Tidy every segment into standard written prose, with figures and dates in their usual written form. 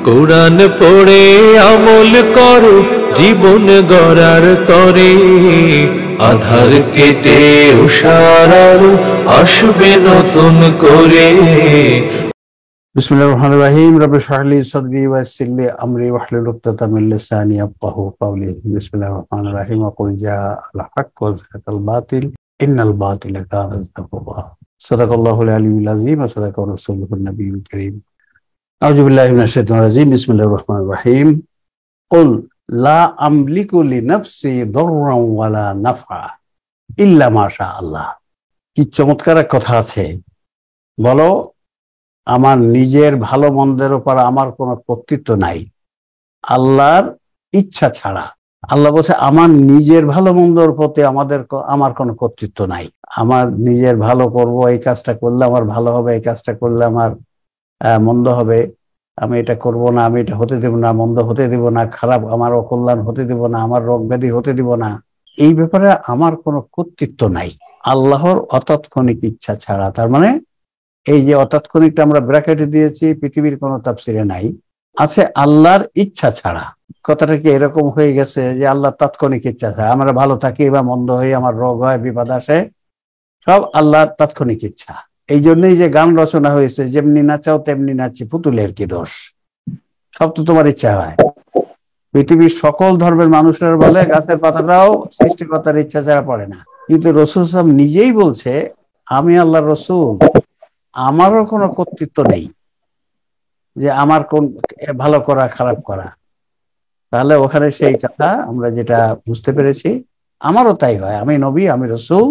কোরআন পড়ে আমল করো জীবন গড়ার তরে, আধার কেটে উষার আলো আসবে নতুন করে। বিসমিল্লাহির রহমানির রহিম। রব্বি ইশরাহ লি সাদরি ওয়া ইয়াসসির লি আমরি ওয়াহলুল উকদাতাম মিন লিসানি ইয়াফকাহু কওলি। বিসমিল্লাহির রহমানির রহিম। ওয়াকুল জাআল হক ওয়া যাহাকাল বাতিল ইন্নাল বাতিলা কানা যাহুকা। সাদাকাল্লাহুল আলিয়্যুল আযীম ওয়া সাদাকা রাসূলুহুন নবিয়্যুল কারীম। আউযু বিল্লাহি মিনাশ শাইতানির রাজীম। বিসমিল্লাহির রহমানির রহিম। কুল লা আমলিকু লিনাফসি দাররান ওয়ালা নাফআ ইল্লা মা শা আল্লাহ। কি চমৎকার এক কথা আছে, বলো আমার নিজের ভালো মন্দের উপর আমার কোনো কর্তৃত্ব নাই আল্লাহর ইচ্ছা ছাড়া। আল্লাহ বলছে আমার নিজের ভালো মন্দের প্রতি আমার কোনো কর্তৃত্ব নাই। আমার নিজের ভালো করব, এই কাজটা করলে আমার ভালো হবে, এই কাজটা করলে আমার মন্দ হবে, আমি এটা করব না, আমি এটা হতে দেব না, মন্দ হতে দেব না, খারাপ আমার অকল্যাণ হতে দেব না, আমার রোগ ব্যাধি হতে দেব না, এই ব্যাপারে আমার কোনো কর্তৃত্ব নাই আল্লাহর অতাৎক্ষণিক ইচ্ছা ছাড়া। তার মানে এই যে অতাৎক্ষণিকটা আমরা ব্র্যাকেটে দিয়েছি, পৃথিবীর কোনো তাফসিরে নাই, আছে আল্লাহর ইচ্ছা ছাড়া। কথাটা কি এরকম হয়ে গেছে যে আল্লাহর তাৎক্ষণিক ইচ্ছা ছাড়া আমরা ভালো থাকি বা মন্দ হই, আমার রোগ হয়, বিপদ আসে, সব আল্লাহর তাৎক্ষণিক ইচ্ছা। এই জন্যই যে গান রচনা হয়েছে, যেমনি নাচাও তেমনি নাচি, পুতুলের কি দোষ, সব তো তোমার ইচ্ছা হয়। পৃথিবীর সকল ধর্মের মানুষের বলে গাছের পাতাটাও সৃষ্টিকর্তার ইচ্ছা ছাড়া পড়ে না, কিন্তু রাসূল সাহেব নিজেই বলছে আমি আল্লাহর রাসূল, আমারও কোনো কর্তৃত্ব নেই যে আমার কোন ভালো করা খারাপ করা। তাহলে ওখানে সেই কথা আমরা যেটা বুঝতে পেরেছি, আমারও তাই হয়, আমি নবী, আমি রাসূল,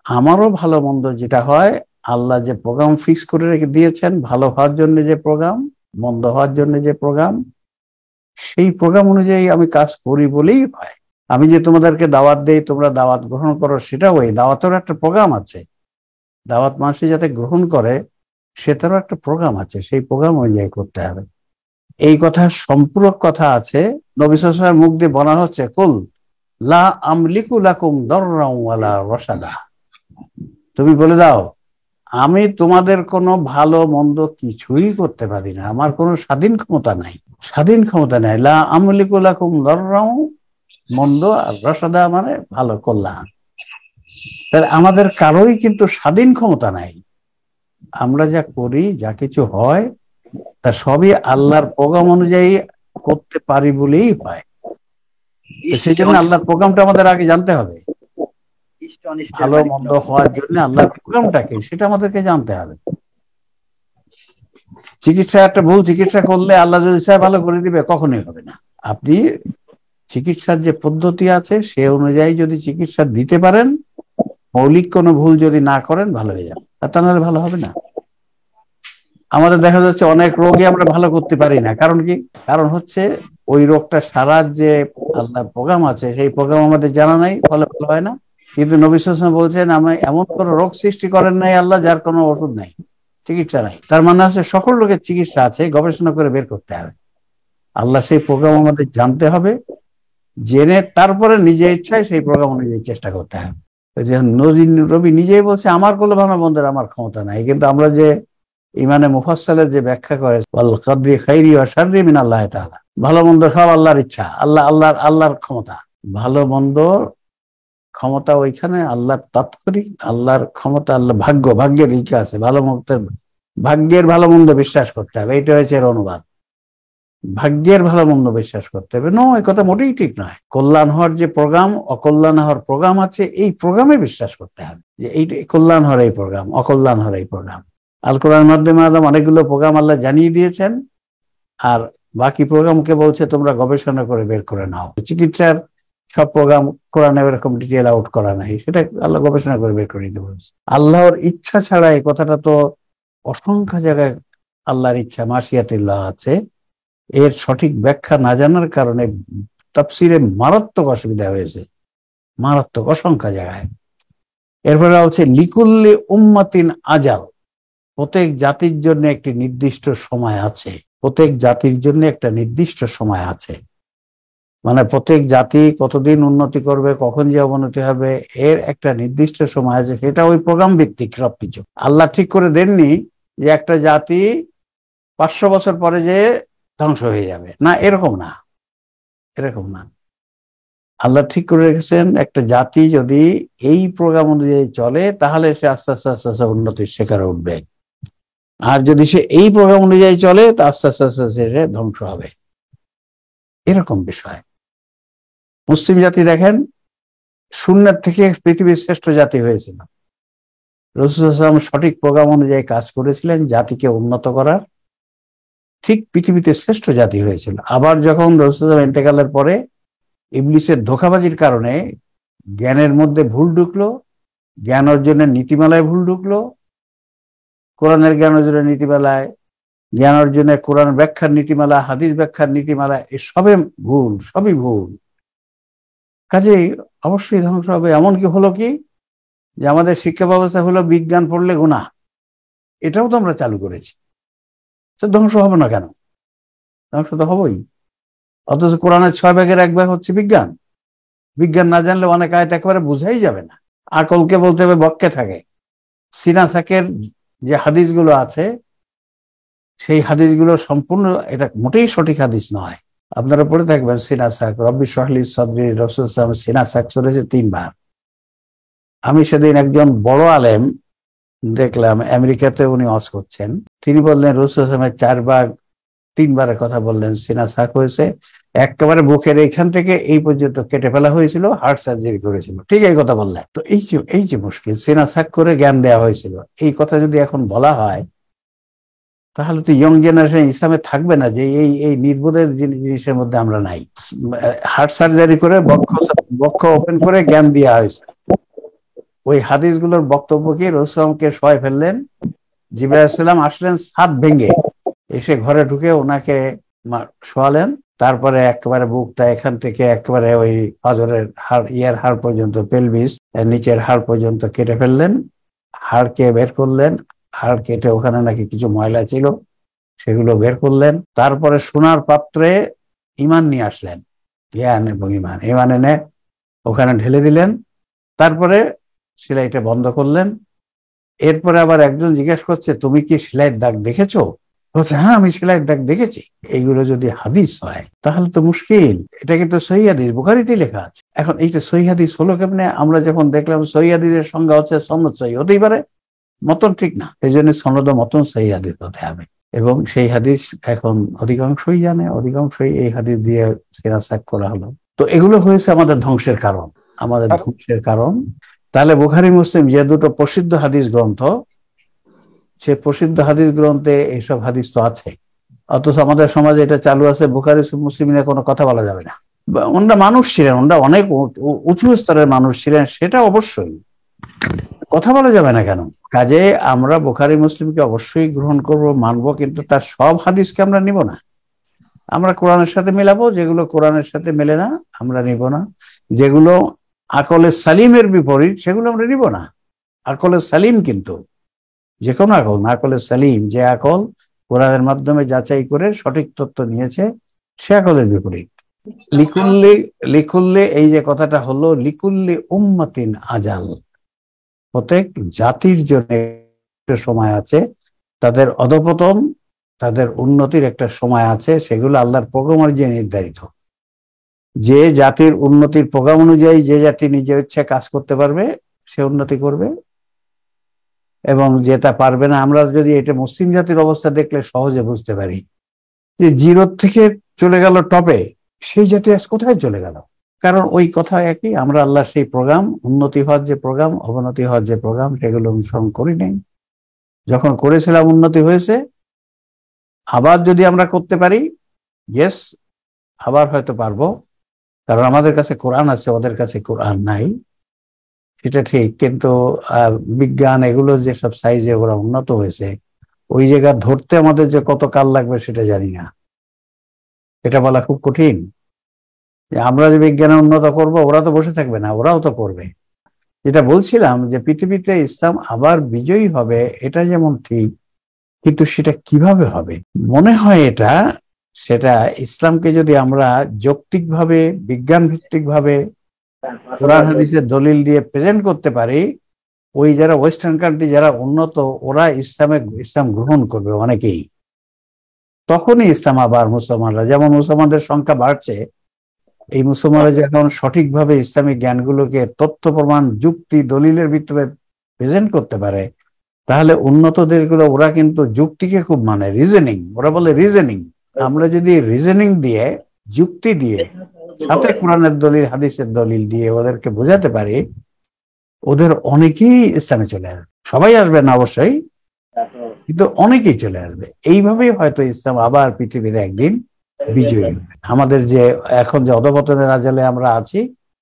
আমারও ভালো মন্দ যেটা হয় আল্লাহ যে প্রোগ্রাম ফিক্স করে রেখে দিয়েছেন, ভালো হওয়ার জন্য যে প্রোগ্রাম, মন্দ হওয়ার জন্য যে প্রোগ্রাম, সেই প্রোগ্রাম অনুযায়ী আমি কাজ করি বলেই হয়। আমি যে তোমাদেরকে দাওয়াত দেই, তোমরা দাওয়াত গ্রহণ করো, সেটাও ওই দাওয়াতের একটা প্রোগ্রাম আছে। দাওয়াত মানুষ যাতে গ্রহণ করে সেটারও একটা প্রোগ্রাম আছে, সেই প্রোগ্রাম অনুযায়ী করতে হবে। এই কথার সম্পূরক কথা আছে, নবী সাল্লাল্লাহু আলাইহি ওয়াসাল্লাম মুখ দিয়ে বলা হচ্ছে কুল লা আমলিকু লাকুম দাররান ওয়ালা রাশাদা। তুমি বলে দাও আমি তোমাদের কোনো ভালো মন্দ কিছুই করতে পারি না, আমার কোনো স্বাধীন ক্ষমতা নাই, স্বাধীন ক্ষমতা নাই। লা আমলিকু লাকুম দাররান মন্দ, আর রাশাদা মানে ভালো কল্যাণ। তাহলে আমাদের কারোই কিন্তু স্বাধীন ক্ষমতা নাই। আমরা যা করি, যা কিছু হয়, তা সবই আল্লাহর প্রোগ্রাম অনুযায়ী করতে পারি বলেই হয়। সেই জন্য আল্লাহর প্রোগ্রামটা আমাদের আগে জানতে হবে। ভালো মন্দ হওয়ার জন্য আল্লাহর প্রোগ্রামটা কি সেটা আমাদেরকে জানতে হবে। চিকিৎসা একটা ভুল চিকিৎসা করলে আল্লাহ যদি চায় ভালো করে দিবে, কখনোই হবে না। আপনি চিকিৎসার যে পদ্ধতি আছে সে অনুযায়ী যদি চিকিৎসা দিতে পারেন, মৌলিক কোনো ভুল যদি না করেন, ভালো হয়ে যাবে, তা নাহলে ভালো হবে না। আমাদের দেখা যাচ্ছে অনেক রোগী আমরা ভালো করতে পারি না, কারণ কি? কারণ হচ্ছে ওই রোগটা সারার যে আল্লাহর প্রোগ্রাম আছে সেই প্রোগ্রাম আমাদের জানা নাই, ফলে ভালো হয় না। কিন্তু নবী সাল্লাল্লাহু আলাইহি ওয়াসাল্লাম বলছেন আমি এমন কোনো রোগ সৃষ্টি করেন নাই আল্লাহ যার কোনো ওষুধ নাই, চিকিৎসা নাই। তার মানে হচ্ছে সকল রোগের চিকিৎসা আছে, গবেষণা করে বের করতে হবে। আল্লাহ সেই প্রোগ্রাম আমাদের জানতে হবে, জেনে তারপরে নিজে ইচ্ছায় সেই প্রোগ্রাম অনুযায়ী চেষ্টা করতে হবে। নবী নিজেই বলছে আমার কোনো ভালো মন্দের আমার ক্ষমতা নাই, কিন্তু আমরা যে ইমানে মুফাসসালের যে ব্যাখ্যা করে ওয়াল কদরি খাইরি ওয়া শাররি মিন আল্লাহ তাআলা, ভালো মন্দ সব আল্লাহর ইচ্ছা, আল্লাহর ক্ষমতা। ভালো মন্দ ক্ষমতা ওইখানে আল্লাহর তাৎক্ষণিক, আল্লাহর ক্ষমতা, আল্লাহ ভাগ্যের ইচ্ছা আছে। ভালো মন্দের ভাগ্যের ভালো মন্দ বিশ্বাস করতে হবে, এটা হচ্ছে এর অনুবাদ। ভাগ্যের ভালো মন্দ বিশ্বাস করতে হবে, এই কথা মোটেই ঠিক নয়। কল্যাণ হওয়ার যে প্রোগ্রাম, অকল্যাণ হওয়ার প্রোগ্রাম আছে, এই প্রোগ্রামে বিশ্বাস করতে হবে যে এই কল্যাণ হওয়ার এই প্রোগ্রাম, অকল্যাণ হওয়ার এই প্রোগ্রাম। আল কোরআনের মাধ্যমে অনেকগুলো প্রোগ্রাম আল্লাহ জানিয়ে দিয়েছেন, আর বাকি প্রোগ্রামকে বলছে তোমরা গবেষণা করে বের করে নাও। চিকিৎসার সব প্রোগ্রাম কোরআনে এরকম ডিটেল আউট করা নাই, সেটা আল্লাহ গবেষণা করে বের করে দিতে বলছে। আল্লাহর ইচ্ছা ছাড়া, এই কথাটা তো অসংখ্য জায়গায় আল্লাহর ইচ্ছা মাশিয়াতুল্লাহ আছে, এর সঠিক ব্যাখ্যা না জানার কারণে তাফসিরে মারাত্মক অসুবিধা হয়েছে, মারাত্মক অসংখ্য জায়গায়। এরপরে হচ্ছে লিকুল্লি উম্মাতিন আজাল, প্রত্যেক জাতির জন্য একটি নির্দিষ্ট সময় আছে, প্রত্যেক জাতির জন্য একটা নির্দিষ্ট সময় আছে। মানে প্রত্যেক জাতি কতদিন উন্নতি করবে, কখন যে অবনতি হবে, এর একটা নির্দিষ্ট সময় আছে, সেটা ওই প্রোগ্রাম ভিত্তিক সবকিছু। আল্লাহ ঠিক করে দেননি যে একটা জাতি 500 বছর পরে যে ধ্বংস হয়ে যাবে না, এরকম না, এরকম না। আল্লাহ ঠিক করে রেখেছেন একটা জাতি যদি এই প্রোগ্রাম অনুযায়ী চলে তাহলে সে আস্তে আস্তে আস্তে আস্তে উন্নতির শিখরে উঠবে, আর যদি সে এই প্রোগ্রাম অনুযায়ী চলে তা আস্তে আস্তে আস্তে আস্তে সে ধ্বংস হবে, এরকম বিষয়। মুসলিম জাতি দেখেন শূন্যের থেকে পৃথিবীর শ্রেষ্ঠ জাতি হয়েছিল। রাসূল সাল্লাল্লাহু আলাইহি ওয়াসাল্লাম সঠিক প্রোগ্রাম অনুযায়ী কাজ করেছিলেন জাতিকে উন্নত করার, ঠিক পৃথিবীতে শ্রেষ্ঠ জাতি হয়েছিল। আবার যখন রাসূল সাল্লাল্লাহু আলাইহি ওয়াসাল্লাম ইন্তেকালের পরে ইবলিসের ধোঁকাবাজির কারণে জ্ঞানের মধ্যে ভুল ঢুকলো, জ্ঞান অর্জনের নীতিমালায় ভুল ঢুকলো, কোরআনের জ্ঞান অর্জনের নীতিমালায়, জ্ঞান অর্জনে কোরআন ব্যাখ্যার নীতিমালা, হাদিস ব্যাখ্যার নীতিমালা, এই সবে ভুল, সবই ভুল। কাজেই অবশ্যই ধ্বংস হবে। এমনকি হলো কি যে আমাদের শিক্ষা ব্যবস্থা হলো বিজ্ঞান পড়লে গুনাহ, এটাও তো আমরা চালু করেছি, তো ধ্বংস হবে না কেন? ধ্বংস তো হবেই। অথচ কোরআনের 6 ভাগের 1 ভাগ হচ্ছে বিজ্ঞান। বিজ্ঞান না জানলে অনেক আয়াত একেবারে বোঝাই যাবে না, আকলকে বলতে হবে বক্কে থাকে। সিনা সাকের যে হাদিসগুলো আছে সেই হাদিসগুলো সম্পূর্ণ এটা মোটেই সঠিক হাদিস নয়। আপনারা পড়ে থাকবেন সিনা সাক, রব্বি ইশরাহ লি সাদরি, রাসূল সাল্লাল্লাহু আলাইহি ওয়াসাল্লাম সিনা সাক করেছে 3 বার। আমি সেদিন একজন বড় আলেম দেখলাম আমেরিকাতে, উনি ওয়াজ করছেন, তিনি বললেন রাসূল সাল্লাল্লাহু আলাইহি ওয়াসাল্লাম 4 বার 3 বারের কথা বললেন সিনা সাক হয়েছে, একেবারে বুকের এইখান থেকে এই পর্যন্ত কেটে ফেলা হয়েছিল, হার্ট সার্জারি করেছিল, ঠিক এই কথা বললেন। তো এই যে মুশকিল, সিনা সাক করে জ্ঞান দেওয়া হয়েছিল, এই কথা যদি এখন বলা হয় তাহলে তো ইয়ং জেনারেশন ইসলামে থাকবে না যে এই নির্বোধের জিনিসের মধ্যে আমরা নাই। হার্ট সার্জারি করে বক্ষ ওপেন করে জ্ঞান দেওয়া হয়েছে। ওই হাদিসগুলোর বক্তব্য কি রাসূলকে শোয়াই ফেললেন, জিবরাইল আলাইহিস সালাম আসলেন ছাদ ভেঙে, এসে ঘরে ঢুকে ওনাকে শোয়ালেন, তারপরে একেবারে বুকটা এখান থেকে একেবারে ওই পাঁজরের হাড়, হাড় পর্যন্ত, পেলভিস নিচের হাড় পর্যন্ত কেটে ফেললেন, হাড়কে বের করলেন, হাড় কেটে ওখানে নাকি কিছু ময়লা ছিল সেগুলো বের করলেন, তারপরে সোনার পাত্রে ঈমান নিয়ে আসলেন, জ্ঞান এবং ঈমান এনে ওখানে ঢেলে দিলেন, তারপরে সেলাইটা বন্ধ করলেন। এরপরে আবার একজন জিজ্ঞেস করছে তুমি কি সেলাইয়ের দাগ দেখেছো? বলছে হ্যাঁ আমি সেলাইয়ের দাগ দেখেছি। এইগুলো যদি হাদিস হয় তাহলে তো মুশকিল। এটা কিন্তু সহিহ হাদিস, বুখারীতে লেখা আছে। এখন এইটা সহিহ হাদিস হলো কেমনে? আমরা যখন দেখলাম সহিহ হাদিসের সংজ্ঞা হচ্ছে সনদ সহিহ, হতেই পারে মতন ঠিক না, এই জন্য সনদ মতন সহিহ হাদিস হতে হবে। এবং সেই হাদিস এখন অধিকাংশই জানে, অধিকাংশই এই হাদিস দিয়ে সিরা সাক করা হলো। তো এগুলো হয়েছে আমাদের ধ্বংসের কারণ, আমাদের ধ্বংসের কারণ। তাহলে বুখারী মুসলিম যে দুটো প্রসিদ্ধ হাদিস গ্রন্থ, সে প্রসিদ্ধ হাদিস গ্রন্থে এইসব হাদিস তো আছে, অথচ আমাদের সমাজে এটা চালু আছে, বুখারী মুসলিম নিয়ে কোনো কথা বলা যাবে না। ওনারা মানুষ ছিলেন, ওনারা অনেক উঁচু স্তরের মানুষ ছিলেন, সেটা অবশ্যই, কথা বলা যাবে না কেন? কাজে আমরা বুখারী মুসলিমকে অবশ্যই গ্রহণ করব, মানবো, কিন্তু তার সব হাদিসকে আমরা নিব না। আমরা কোরআনের সাথে মেলাবো, যেগুলো কোরআনের সাথে মেলে না আমরা নিব না, যেগুলো আকলে সালিমের বিপরীত সেগুলো আমরা নিব না। আকলে সালিম কিন্তু যে কোনো আকল না, আকলে সালিম যে আকল কোরআনের মাধ্যমে যাচাই করে সঠিক তথ্য নিয়েছে, সে আকলের বিপরীত। লিকুল্লি এই যে কথাটা হলো, লিকুল্লি উম্মাতিন আজাল, প্রত্যেক জাতির জন্য একটা সময় আছে, তাদের অধপতন, তাদের উন্নতির একটা সময় আছে, সেগুলো আল্লাহর প্রোগ্রাম অনুযায়ী নির্ধারিত। যে জাতির উন্নতির প্রোগ্রাম অনুযায়ী যে জাতি নিজে ইচ্ছে কাজ করতে পারবে সে উন্নতি করবে, এবং যেটা পারবে না, আমরা যদি এটা মুসলিম জাতির অবস্থা দেখলে সহজে বুঝতে পারি যে জিরো থেকে চলে গেল টপে, সেই জাতি আজ কোথায় চলে গেল? কারণ ওই কথা একই, আমরা আল্লাহর সেই প্রোগ্রাম, উন্নতি হওয়ার যে প্রোগ্রাম, অবনতি হওয়ার যে প্রোগ্রাম, সেগুলো অনুসরণ করি নাই। যখন করেছিলাম উন্নতি হয়েছে, আবার যদি আমরা করতে পারি, ইয়েস, আবার হয়তো পারবো, কারণ আমাদের কাছে কোরআন আছে, ওদের কাছে কোরআন নাই, সেটা ঠিক। কিন্তু বিজ্ঞান এগুলো যেসব সাইজে ওরা উন্নত হয়েছে, ওই জায়গা ধরতে আমাদের যে কত কাল লাগবে সেটা জানি না, এটা বলা খুব কঠিন। যে আমরা যে বিজ্ঞানে উন্নত করব, ওরা তো বসে থাকবে না, ওরাও তো করবে। যেটা বলছিলাম যে পৃথিবীতে ইসলাম আবার বিজয়ী হবে, এটা যেমন ঠিক, কিন্তু সেটা কিভাবে হবে? মনে হয় সেটা ইসলামকে যদি আমরা যৌক্তিকভাবে, বিজ্ঞান ভিত্তিকভাবে কোরআন হাদিসের দলিল দিয়ে প্রেজেন্ট করতে পারি, ওই যারা ওয়েস্টার্ন কান্ট্রি যারা উন্নত, ওরা ইসলাম গ্রহণ করবে অনেকেই। তখনই ইসলাম আবার মুসলমানরা, যেমন মুসলমানদের সংখ্যা বাড়ছে, এই মুসলমানরা যখন সঠিকভাবে ইসলামিক জ্ঞানগুলোকে তথ্য প্রমাণ যুক্তি দলিলের ভিত্তিতে প্রেজেন্ট করতে পারে, তাহলে উন্নত দেশগুলো ওরা কিন্তু যুক্তিকে খুব মানে, রিজনিং, ওরা বলে রিজনিং। আমরা যদি রিজনিং দিয়ে, যুক্তি দিয়ে, সাথে কোরআনের দলিল হাদিসের দলিল দিয়ে ওদেরকে বোঝাতে পারি, ওদের অনেকেই ইসলামে চলে আসবে। সবাই আসবে না অবশ্যই, কিন্তু অনেকেই চলে আসবে। এইভাবেই হয়তো ইসলাম আবার পৃথিবীর একদিন বিজয়ী হবে। আমাদের যে এখন যে অধপতনের আজালে আমরা আছি,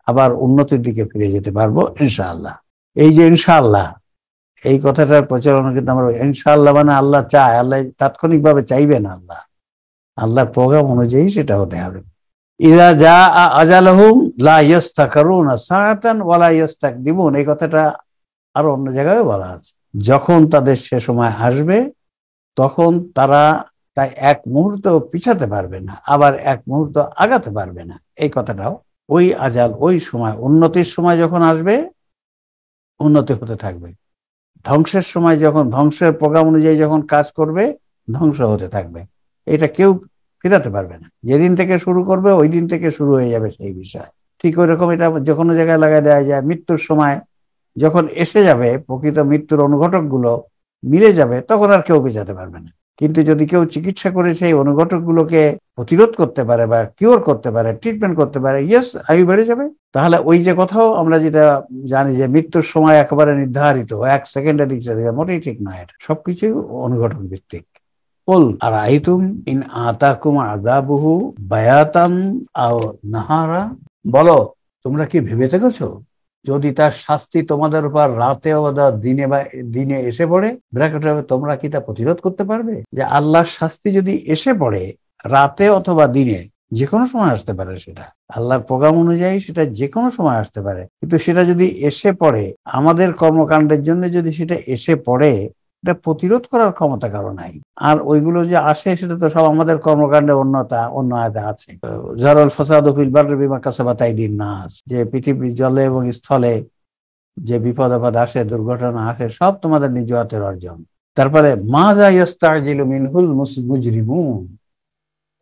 আবার উন্নতির দিকে ফিরে যেতে পারবো ইনশাআল্লাহ। এই যে ইনশাআল্লাহ, এই কথাটার প্রচলন কিন্তু আমরা, ইনশাআল্লাহ মানে আল্লাহ চায়, আল্লাহ তাৎক্ষণিকভাবে চাইবে না, আল্লাহর প্রোগ্রাম অনুযায়ী সেটা হতে হবে। ইযা জা আজালহুম লা ইস্তাকরুনা সাআতান ওয়া লা ইস্তাকদিমুন, এই কথাটা আরো অন্য জায়গায় বলা আছে। যখন তাদের সে সময় আসবে, তখন তারা তাই এক মুহূর্ত পিছাতে পারবে না, আবার এক মুহূর্ত আগাতে পারবে না। এই কথাটাও ওই আজাল, ওই সময়, উন্নতির সময় যখন আসবে, উন্নতি হতে থাকবে। ধ্বংসের সময় যখন, ধ্বংসের প্রোগ্রাম অনুযায়ী যখন কাজ করবে, ধ্বংস হতে থাকবে। এটা কেউ ফেরাতে পারবে না। যেদিন থেকে শুরু করবে ওই দিন থেকে শুরু হয়ে যাবে সেই বিষয়। ঠিক ওই রকম এটা যে কোনো জায়গায় লাগাই দেওয়া যায়। মৃত্যুর সময় যখন এসে যাবে, প্রকৃত মৃত্যুর অনুঘটক গুলো মিলে যাবে, তখন আর কেউ পেছাতে পারবে না। কিন্তু যদি কেউ চিকিৎসা করে সেই অনুঘটক গুলোকে প্রতিরোধ করতে পারে বা কিওর করতে পারে, ট্রিটমেন্ট করতে পারে, ইয়েস, আয়ু বেড়ে যাবে। তাহলে ওই যে কথাও আমরা যেটা জানি যে মৃত্যুর সময় একেবারে নির্ধারিত, এক সেকেন্ডের দিকে মোটেই ঠিক নয়। এটা সবকিছু অনুঘটক ভিত্তিক। কুল আরাইতুম ইন আতাকুম আযাবুহু বায়াতান আও নাহারা, বলো তোমরা কি ভেবে দেখেছো, যদি তার শাস্তি তোমাদের উপর রাতে অথবা দিনে এসে পড়ে, ব্র্যাকেটে হবে, তোমরা কি তা প্রতিরোধ করতে পারবে? যে আল্লাহর শাস্তি যদি এসে পড়ে রাতে অথবা দিনে, যে কোনো সময় আসতে পারে, সেটা আল্লাহর প্রোগ্রাম অনুযায়ী সেটা যে কোনো সময় আসতে পারে, কিন্তু সেটা যদি এসে পড়ে আমাদের কর্মকাণ্ডের জন্য, যদি সেটা এসে পড়ে, এটা প্রতিরোধ করার ক্ষমতা কারো নাই। আর ওইগুলো যে আসে সেটা তো সব আমাদের কর্মকাণ্ডে অন্য আয়াতে আছে। জারাল ফাসাদু ফিল বাররি বিমা কাসাবাত আইদিন নাস, যে পৃথিবীর জলে এবং স্থলে যে বিপদ আপদ আসে, দুর্ঘটনা আসে, সব তোমাদের নিজ হাতের অর্জন। তারপরে মাযা ইস্তাজিলু মিনহুল মুজরিমুন,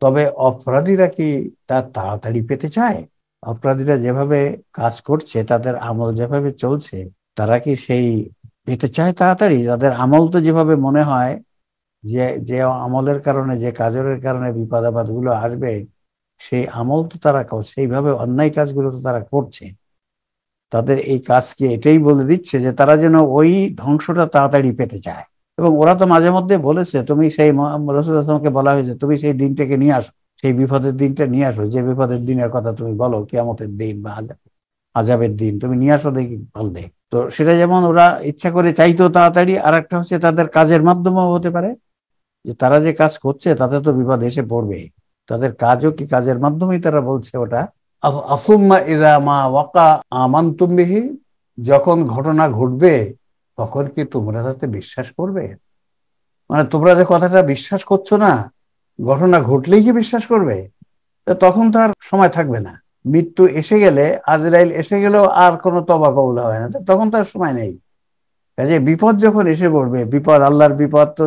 তবে অপরাধীরা কি তা তাড়াতাড়ি পেতে চায়? অপরাধীরা যেভাবে কাজ করছে, তাদের আমল যেভাবে চলছে, তারা কি সেই পেতে চায় তাড়াতাড়ি? তাদের আমল তো যেভাবে মনে হয় যে যে আমলের কারণে, যে কাজের কারণে বিপদ আপদ গুলো আসবে, সেই আমল তো তারা সেইভাবে অন্যায় কাজগুলো তো তারা করছে। তাদের এই কাজকে এটাই বলে দিচ্ছে যে তারা যেন ওই ধ্বংসটা তাড়াতাড়ি পেতে চায়। এবং ওরা তো মাঝে মধ্যে বলেছে, তুমি সেই রাসূলুল্লাহ সাল্লাল্লাহু আলাইহি ওয়াসাল্লামকে বলা হয়েছে, তুমি সেই দিনটাকে নিয়ে আসো, সেই বিপদের দিনটা নিয়ে আসো, যে বিপদের দিনের কথা তুমি বলো, কিয়ামতের দিন বা আযাবের দিন, তুমি নিয়ে আসো, দেখি বলবে। তো সেটা যেমন ওরা ইচ্ছা করে চাইতো তাড়াতাড়ি, আর একটা হচ্ছে তাদের কাজের মাধ্যমেও হতে পারে, যে তারা যে কাজ করছে তাতে তো বিপদ এসে পড়বে, তাদের কাজও কি কাজের মাধ্যমেই তারা বলছে ওটা। আসুম্মা ইযা মা ওয়াকা আমানতুম বিহি, যখন ঘটনা ঘটবে তখন কি তোমরা তাতে বিশ্বাস করবে? মানে তোমরা যে কথাটা বিশ্বাস করছো না, ঘটনা ঘটলেই কি বিশ্বাস করবে? তখন তার সময় থাকবে না। মৃত্যু এসে গেলে, আজরাইল এসে গেলেও আর কোনো তওবা কবুল হয় না, তখন তার সময় নেই। কাজে বিপদ যখন এসে পড়বে, বিপদ, আল্লাহর বিপদ তো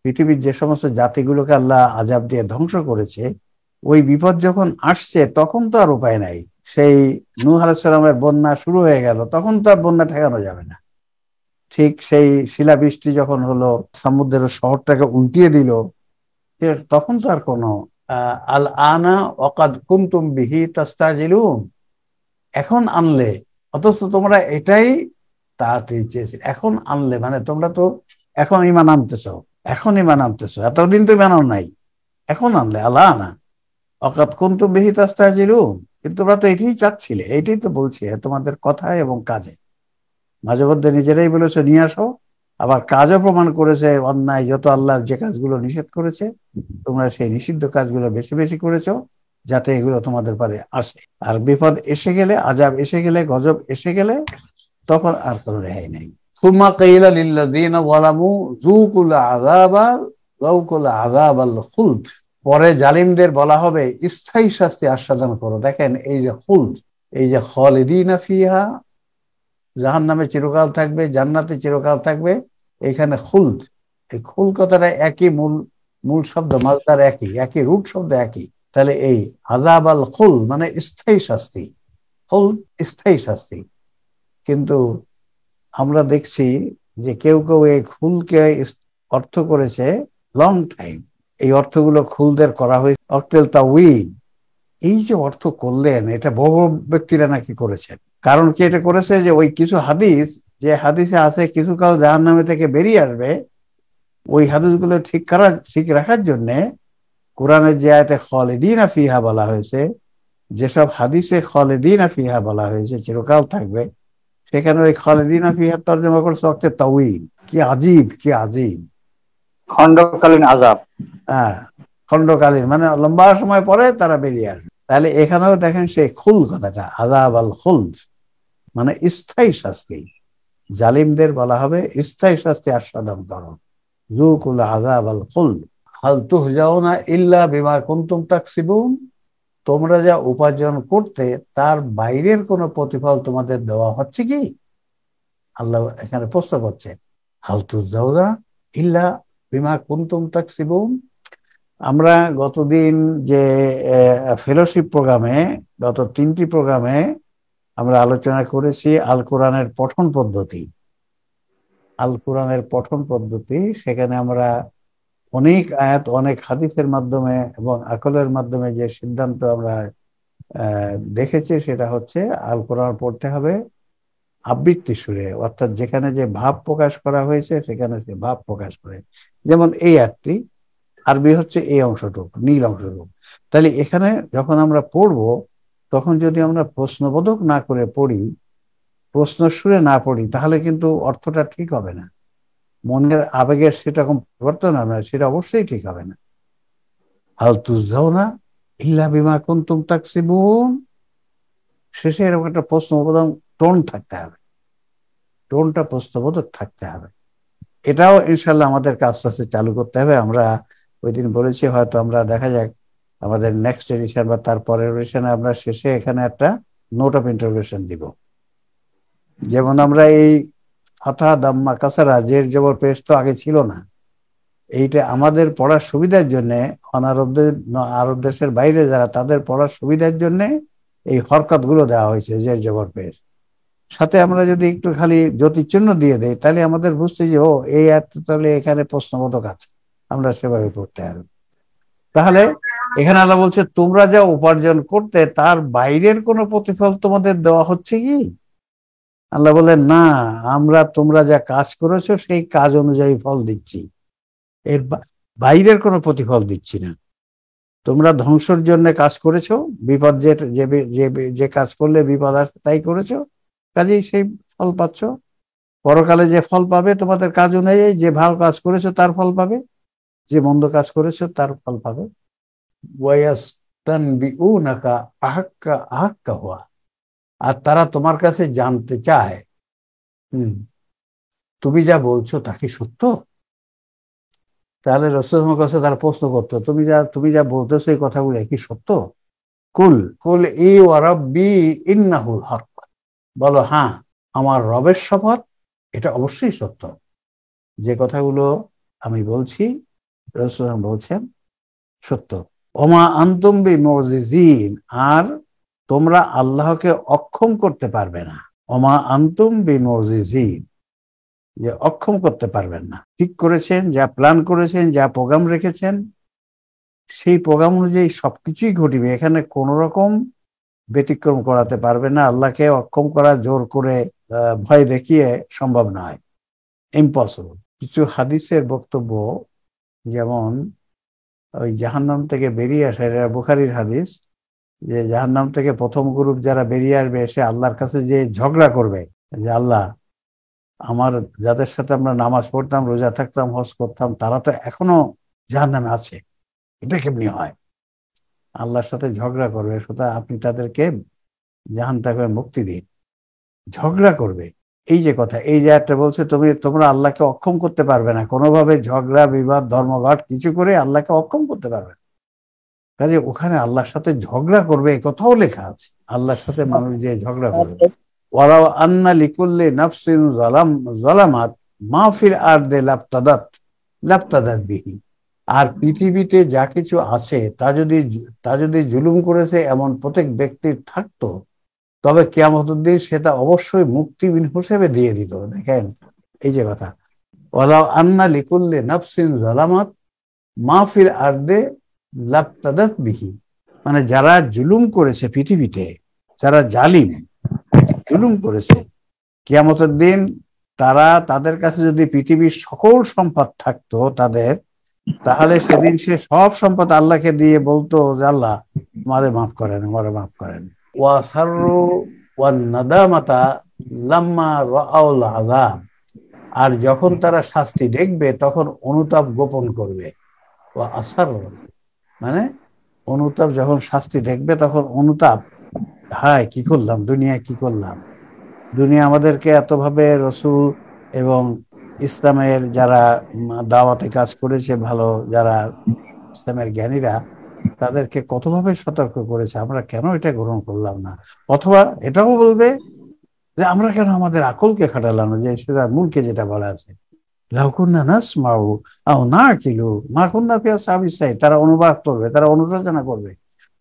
পৃথিবীর যে সমস্ত জাতিগুলোকে আল্লাহ আযাব দিয়ে ধ্বংস করেছে, ওই বিপদ যখন আসছে তখন তো আর উপায় নাই। সেই নূহ আলাইহিস সালামের বন্যা শুরু হয়ে গেল, তখন তো আর বন্যা ঠেকানো যাবে না। ঠিক সেই শিলাবৃষ্টি যখন হলো, সমুদ্রের শহরটাকে উল্টিয়ে দিল, তখন তো আর কোনো আল আনা ওয়াকাদ কুনতুম বিহি তাস্তাজিলুন, এখন আনলে, অথচ তোমরা এটাই তাড়াতাড়ি চেয়েছিলে, এখন আনলে, মানে তোমরা তো এখন ঈমান আনতেছো, এতদিন তো ঈমান নাই, এখন আনলে। আল্লাহ না ওয়াকাদ কুনতুম বিহি তাস্তাজিলুন, কিন্তু তোমরা তো এটাই চাচ্ছিলে, এইটাই তো বলছি তোমাদের কথায় এবং কাজে। মাঝে মধ্যে নিজেরাই বলেছে নিয়ে আসো, আবার কাজও প্রমাণ করেছে অন্যায় যত আল্লাহ যে কাজগুলো নিষেধ করেছে, তোমরা সেই নিষিদ্ধ কাজগুলো বেশি বেশি করেছো, যাতে এগুলো তোমাদের পারে আসে। আর বিপদ এসে গেলে, আযাব এসে গেলে, গজব এসে গেলে, তখন আর কোনো রেহাই নেই। সুম্মা কিলা লিল্লাযীনা যালামু যুকুল আযাবাল খুলদ, পরে জালিমদের বলা হবে স্থায়ী শাস্তি আস্বাদন করো। দেখেন এই যে খুলদ, এই যে খালিদিনা ফিহা, জাহান্নামে চিরকাল থাকবে, জান্নাতে চিরকাল থাকবে, এখানে খুলদ, এই খুল কথাটা একই মূল মূল শব্দ মাসদার একই, একই রুট শব্দ একই। তাহলে এই আযাব আল খুল মানে স্থায়ী শাস্তি, খুল স্থায়ী শাস্তি। কিন্তু আমরা দেখছি যে কেউ কেউ এই খুলকে অর্থ করেছে লং টাইম। এই অর্থগুলো খুলদের করা হয়েছে অর্থেল তাউইল। এই যে অর্থ করলেন, এটা বড় ব্যক্তিরা নাকি করেছেন। কারণ কি এটা করেছে যে ওই কিছু হাদিস, যে হাদিসে আছে কিছুকাল জাহান্নামে থেকে বেরিয়ে আসবে, ওই হাদিসগুলো ঠিক রাখার জন্য কোরআনের যে আয়াতে খালিদিনা ফিহা বলা হয়েছে, যেসব হাদিসে খালিদিনা ফিহা বলা হয়েছে চিরকাল থাকবে, সেখানে ওই খালিদিনা ফিহা তর্জমা করছে অর্থে তাউইল। কি আজীব, কি আজীব! খণ্ডকালীন আযাব। হ্যাঁ, খণ্ডকালীন মানে লম্বা সময় পরে তারা বেরিয়ে আসবে। তাহলে এখানেও দেখেন সেই খুল কথাটা, আযাব আল খুলদ মানে স্থায়ী শাস্তি। জালিমদের বলা হবে স্থায়ী শাস্তি আস্বাদন করো, যুকুল আযাব আল খুলদ হাল তুহজাউনা ইল্লা বিমা কুনতুম তাকসিবুন। তোমরা যা উপার্জন করতে তার বাইরের কোনো প্রতিফল তোমাদের দেওয়া হচ্ছে কি? আল্লাহ এখানে প্রশ্ন করছে, হাল তুহজাউনা ইল্লা বিমা কুনতুম তাকসিবুন। আমরা গতদিন যে ফেলোশিপ প্রোগ্রামে, গত 3টি প্রোগ্রামে আমরা আলোচনা করেছি আল কোরআনের পঠন পদ্ধতি। আল কোরআনের পঠন পদ্ধতি, সেখানে আমরা অনেক আয়াত, অনেক হাদিসের মাধ্যমে এবং আকলের মাধ্যমে যে সিদ্ধান্ত আমরা দেখেছি, সেটা হচ্ছে আল কোরআন পড়তে হবে আবৃত্তি সুরে, অর্থাৎ যেখানে যে ভাব প্রকাশ করা হয়েছে সেখানে সে ভাব প্রকাশ করে। যেমন এই আয়াতটি আরবি হচ্ছে এই অংশটুকু, নীল অংশটুকু। তাহলে এখানে যখন আমরা পড়ব, তখন যদি আমরা প্রশ্নবোধক না করে পড়ি, প্রশ্ন সুরে না পড়ি, তাহলে কিন্তু অর্থটা ঠিক হবে না। মনের আবেগের সেরকম পরিবর্তন হবে না, সেটা অবশ্যই ঠিক হবে না। হাল তুজজাউনা ইল্লা বিমা কুনতুম তাকসিবুন, শেষে এরকম একটা প্রশ্নবোধক টোন থাকতে হবে, টোনটা প্রশ্নবোধক থাকতে হবে। এটাও ইনশাল্লাহ আমাদেরকে আস্তে আস্তে চালু করতে হবে। আমরা ওই দিন বলেছি, হয়তো আমরা দেখা যাক আমাদের নেক্সট এডিশন বা তারপরের এডিশনে আমরা শেষে এখানে একটা নোট অফ ইন্টারোগেশন দিব। যেমন আমরা এই ফাথা দাম্মা কাসারা জের জবর পেশ তো আগে ছিল না, এইটা আমাদের পড়ার সুবিধার জন্য, আরব দেশের বাইরে যারা, তাদের পড়ার সুবিধার জন্য এই হরকত গুলো দেওয়া হয়েছে জের জবর পেশ। সাথে আমরা যদি একটু খালি জ্যোতিচিহ্ন দিয়ে দেই, তাহলে আমাদের বুঝতে যে ও এই তাহলে এখানে প্রশ্নবোধক আছে, আমরা সেভাবে পড়তে হবে। তাহলে এখানে আল্লাহ বলছে তোমরা যা উপার্জন করতে তার বাইরের কোনো প্রতিফল তোমাদের দেওয়া হচ্ছে কি? আল্লাহ বলেন না, আমরা তোমরা যা কাজ করেছো সেই কাজ অনুযায়ী ফল দিচ্ছি, এর বাইরের কোনো প্রতিফল দিচ্ছি না। তোমরা ধ্বংসের জন্য কাজ করেছো, বিপদ যে কাজ করলে বিপদ আসে তাই করেছো, কাজেই সেই ফল পাচ্ছ। পরকালে যে ফল পাবে তোমাদের কাজ অনুযায়ী, যে ভালো কাজ করেছো তার ফল পাবে, যে মন্দ কাজ করেছো তার ফল পাবে। ওয়ায়াস্তানবিউনাকা আহাক্কা আহাক্কা হুয়া, আর তারা তোমার কাছে জানতে চায় তুমি যা বলছো তা কি সত্য? তাহলে রাসূলের কাছে তারা প্রশ্ন করতো, তুমি যা বলতেছো এই কথাগুলো কি সত্য? কুল কুল ই ওয়া রাব্বি ইন্নাহুল হক, বলো হ্যাঁ আমার রবের শপথ এটা অবশ্যই সত্য, যে কথাগুলো আমি বলছি রাসূল বলছেন সত্য। ওমা আনতুম বিমুজিজিন, আর তোমরা আল্লাহকে অক্ষম করতে পারবে না। ওমা আনতুম বিমুজিজিন, যে অক্ষম করতে পারবেন না। ঠিক করেছেন, যা প্ল্যান করেছেন, যা প্রোগ্রাম রেখেছেন, সেই প্রোগ্রাম অনুযায়ী সবকিছুই ঘটিবে। এখানে কোন রকম ব্যতিক্রম করাতে পারবে না। আল্লাহকে অক্ষম করা জোর করে ভয় দেখিয়ে সম্ভব নয়, ইম্পসিবল। কিছু হাদিসের বক্তব্য, যেমন ওই জাহান্নাম থেকে বেরিয়ে আসে, বুখারীর হাদিস, যে জাহান্নাম থেকে প্রথম গ্রুপ যারা বেরিয়ে আসবে এসে আল্লাহর কাছে যে ঝগড়া করবে যে আল্লাহ, আমার যাদের সাথে আমরা নামাজ পড়তাম, রোজা থাকতাম, হজ করতাম, তারা তো এখনো জাহান্নামে আছে, এটা কেমনি হয়? আল্লাহর সাথে ঝগড়া করবে, সুতরাং আপনি তাদেরকে জাহান্নাম থেকে মুক্তি দিন, ঝগড়া করবে। এই যে কথা, এই যে একটা বলছে তোমরা আল্লাহকে অক্ষম করতে পারবে না, কোনোভাবে ঝগড়া বিবাদ ধর্মঘট কিছু করে আল্লাহকে অক্ষম করতে পারবে না। কাজে ওখানে আল্লাহর সাথে ঝগড়া করবে এই কথাও লেখা আছে, আল্লাহর সাথে মানুষ যে ঝগড়া করবে। ওয়ালাউ আন্না লিকুল্লি নাফসিন যালামাত মা ফিল আরদি লাফতাদাত বিহি, আর পৃথিবীতে যা কিছু আছে তা যদি জুলুম করেছে এমন প্রত্যেক ব্যক্তির থাকতো, তবে কিয়ামতের দিন সেটা অবশ্যই মুক্তি হিসেবে দিয়ে দিত। দেখেন এই যে কথা, ওয়ালাউ আন্না লিকুল্লি নাফসিন যালামাত মা ফিল আরদে লাফতাদাত বিহি, মানে যারা জুলুম করেছে পৃথিবীতে, যারা জালিম জুলুম করেছে, কিয়ামতের দিন তাদের কাছে যদি পৃথিবীর সকল সম্পদ থাকতো তাদের, তাহলে সেদিন সে সব সম্পদ আল্লাহকে দিয়ে বলতো যে আল্লাহ আমারে মাফ করেন, আমারে মাফ করেন। ওয়াসাররু ওয়ান নাদামাতা লাম্মা রাআউল আযাব, আর যখন তারা শাস্তি দেখবে তখন অনুতাপ গোপন করবে। ওয়া আসাররু মানে অনুতাপ, যখন শাস্তি দেখবে তখন অনুতাপ, হায় কি করলাম, দুনিয়ায় কি করলাম, দুনিয়া আমাদেরকে এতভাবে রসুল এবং ইসলামের যারা দাওয়াতে কাজ করেছে, ভালো যারা ইসলামের জ্ঞানীরা, তাদেরকে কতভাবে সতর্ক করেছে, আমরা কেন এটা গ্রহণ করলাম না। অথবা এটাও বলবে যে আমরা কেন আমাদের আকলকে খাটালাম না, যে সেটা মূলকে যেটা বলা আছে লাউকুন্না নাসমাউ আও নাকিলু মা কুন্না ফি আসহাবিস সাইর, তারা অনুবাদ করবে, তারা অনুশোচনা করবে,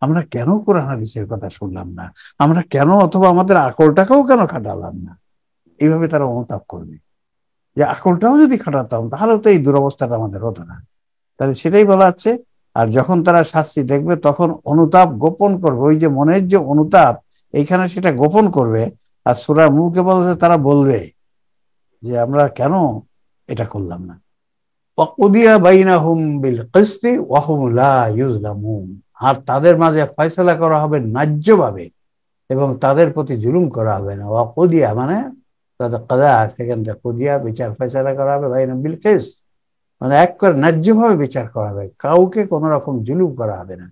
আমরা কেন কোরআন হাদিসের কথা শুনলাম না, আমরা কেন, অথবা আমাদের আকলটাকেও কেন খাটালাম না। এইভাবে তারা অনুতাপ করবে যে আকলটাও যদি খাটাতাম তাহলে তো এই দুরবস্থাটা আমাদের হতো না। তাহলে সেটাই বলা আছে। আর যখন তারা শাস্তি দেখবে তখন অনুতাপ গোপন করবে, ওই যে মনের যে অনুতাপ এইখানে সেটা গোপন করবে। আর সূরা মুলকে বলেছে তারা বলবে যে আমরা কেন এটা করলাম না। ওয়াকুদিয়া বাইনাহুম বিল কিসতি ওয়া হুম লা ইউজলামুন, আর তাদের মাঝে ফয়সালা করা হবে ন্যায্যভাবে এবং তাদের প্রতি জুলুম করা হবে না। ওয়াকুদিয়া মানে তাদের কাজা, সেখান থেকে কুদিয়া বিচার ফয়সালা করা হবে বাইনাহুম বিল কিসত, মানে এক করে ন্যায্যভাবে বিচার করা হবে, কাউকে কোনো রকম জুলুম করা হবে না।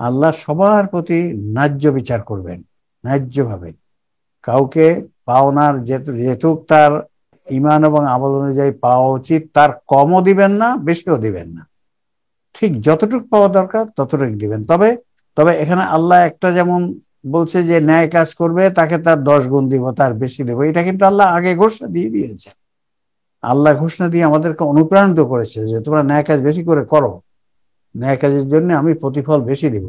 আল্লাহ সবার প্রতি ন্যায্য বিচার করবেন, ন্যায্যভাবে। কাউকে পাওনার যেটুক তার ঈমান এবং আমল অনুযায়ী পাওয়া উচিত তার কমও দিবেন না, বেশিও দিবেন না, ঠিক যতটুকু পাওয়া দরকার ততটুকু দিবেন। তবে তবে এখানে আল্লাহ একটা যেমন বলছে যে ন্যায় কাজ করবে তাকে তার 10 গুণ দিব, তার বেশি দেবো, এটা কিন্তু আল্লাহ আগে ঘোষণা দিয়ে দিয়েছে। আল্লাহ ঘোষণা দিয়ে আমাদেরকে অনুপ্রাণিত করেছে যে তোমরা ন্যায় কাজ বেশি করে করো, ন্যায় কাজের জন্য আমি প্রতিফল বেশি দিব।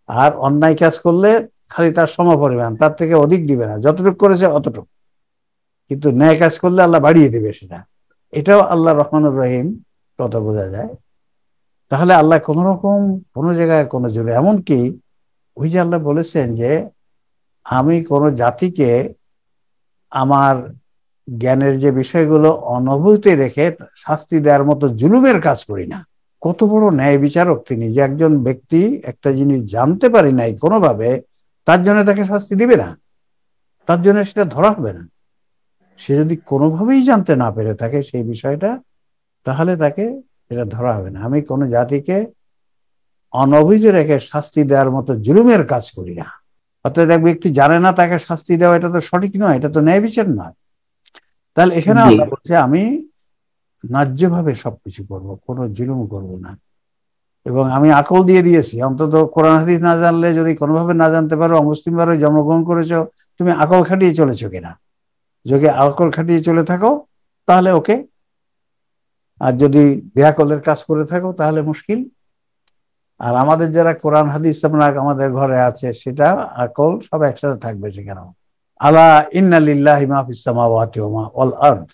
আর অন্যায় কাজ করলে খালি তার সমপরিমাণ, তার থেকে অধিক দিবে না, যতটুকু করেছে অতটুকু, কিন্তু ন্যায় কাজ করলে আল্লাহ বাড়িয়ে দেবে সেটা। এটাও আল্লাহ রহমানুর রহিম কথা বোঝা যায়। তাহলে আল্লাহ কোন রকম কোনো জায়গায় কোনো জোরে, এমনকি ওই যে আল্লাহ বলেছেন যে আমি কোন জাতিকে আমার জ্ঞানের যে বিষয়গুলো অনুভূতি রেখে শাস্তি দেওয়ার মতো জুলুমের কাজ করি না। কত বড় ন্যায় বিচারক তিনি, যে একজন ব্যক্তি একটা জিনিস জানতে পারি নাই কোনোভাবে, তার জন্য তাকে শাস্তি দিবে না, তার জন্য সেটা ধরা হবে না। সে যদি কোনোভাবেই জানতে না পেরে থাকে সেই বিষয়টা, তাহলে তাকে এটা ধরা হবে না। আমি কোনো জাতিকে অনভিযোগ রেখে শাস্তি দেওয়ার মতো জুলুমের কাজ করি না। অর্থাৎ এক ব্যক্তি জানে না তাকে শাস্তি দেওয়া, এটা তো সঠিক নয়, এটা তো ন্যায় বিচার নয়। তাহলে এখানে আল্লাহ বলছে আমি ন্যায্যভাবে সবকিছু করব, কোনো জুলুম করব না। এবং আমি আকল দিয়ে দিয়েছি, অন্তত কোরআন হাদিস না জানলে, যদি কোনোভাবে না জানতে পারো, অমুসলিম ভাবে জন্মগ্রহণ করেছো, তুমি আকল খাটিয়ে চলেছো কিনা, যদি আকল খাটিয়ে চলে থাকো তাহলে ওকে, আর যদি বেআকলের কাজ করে থাকো তাহলে মুশকিল। আর আমাদের যারা কোরআন হাদিস আমরা আমাদের ঘরে আছে, সেটা আকল সব একসাথে থাকবে সেখানেও। আলা ইন্না লিল্লাহি মা ফিস সামাওয়াতি ওয়া মা ওয়াল আরদ,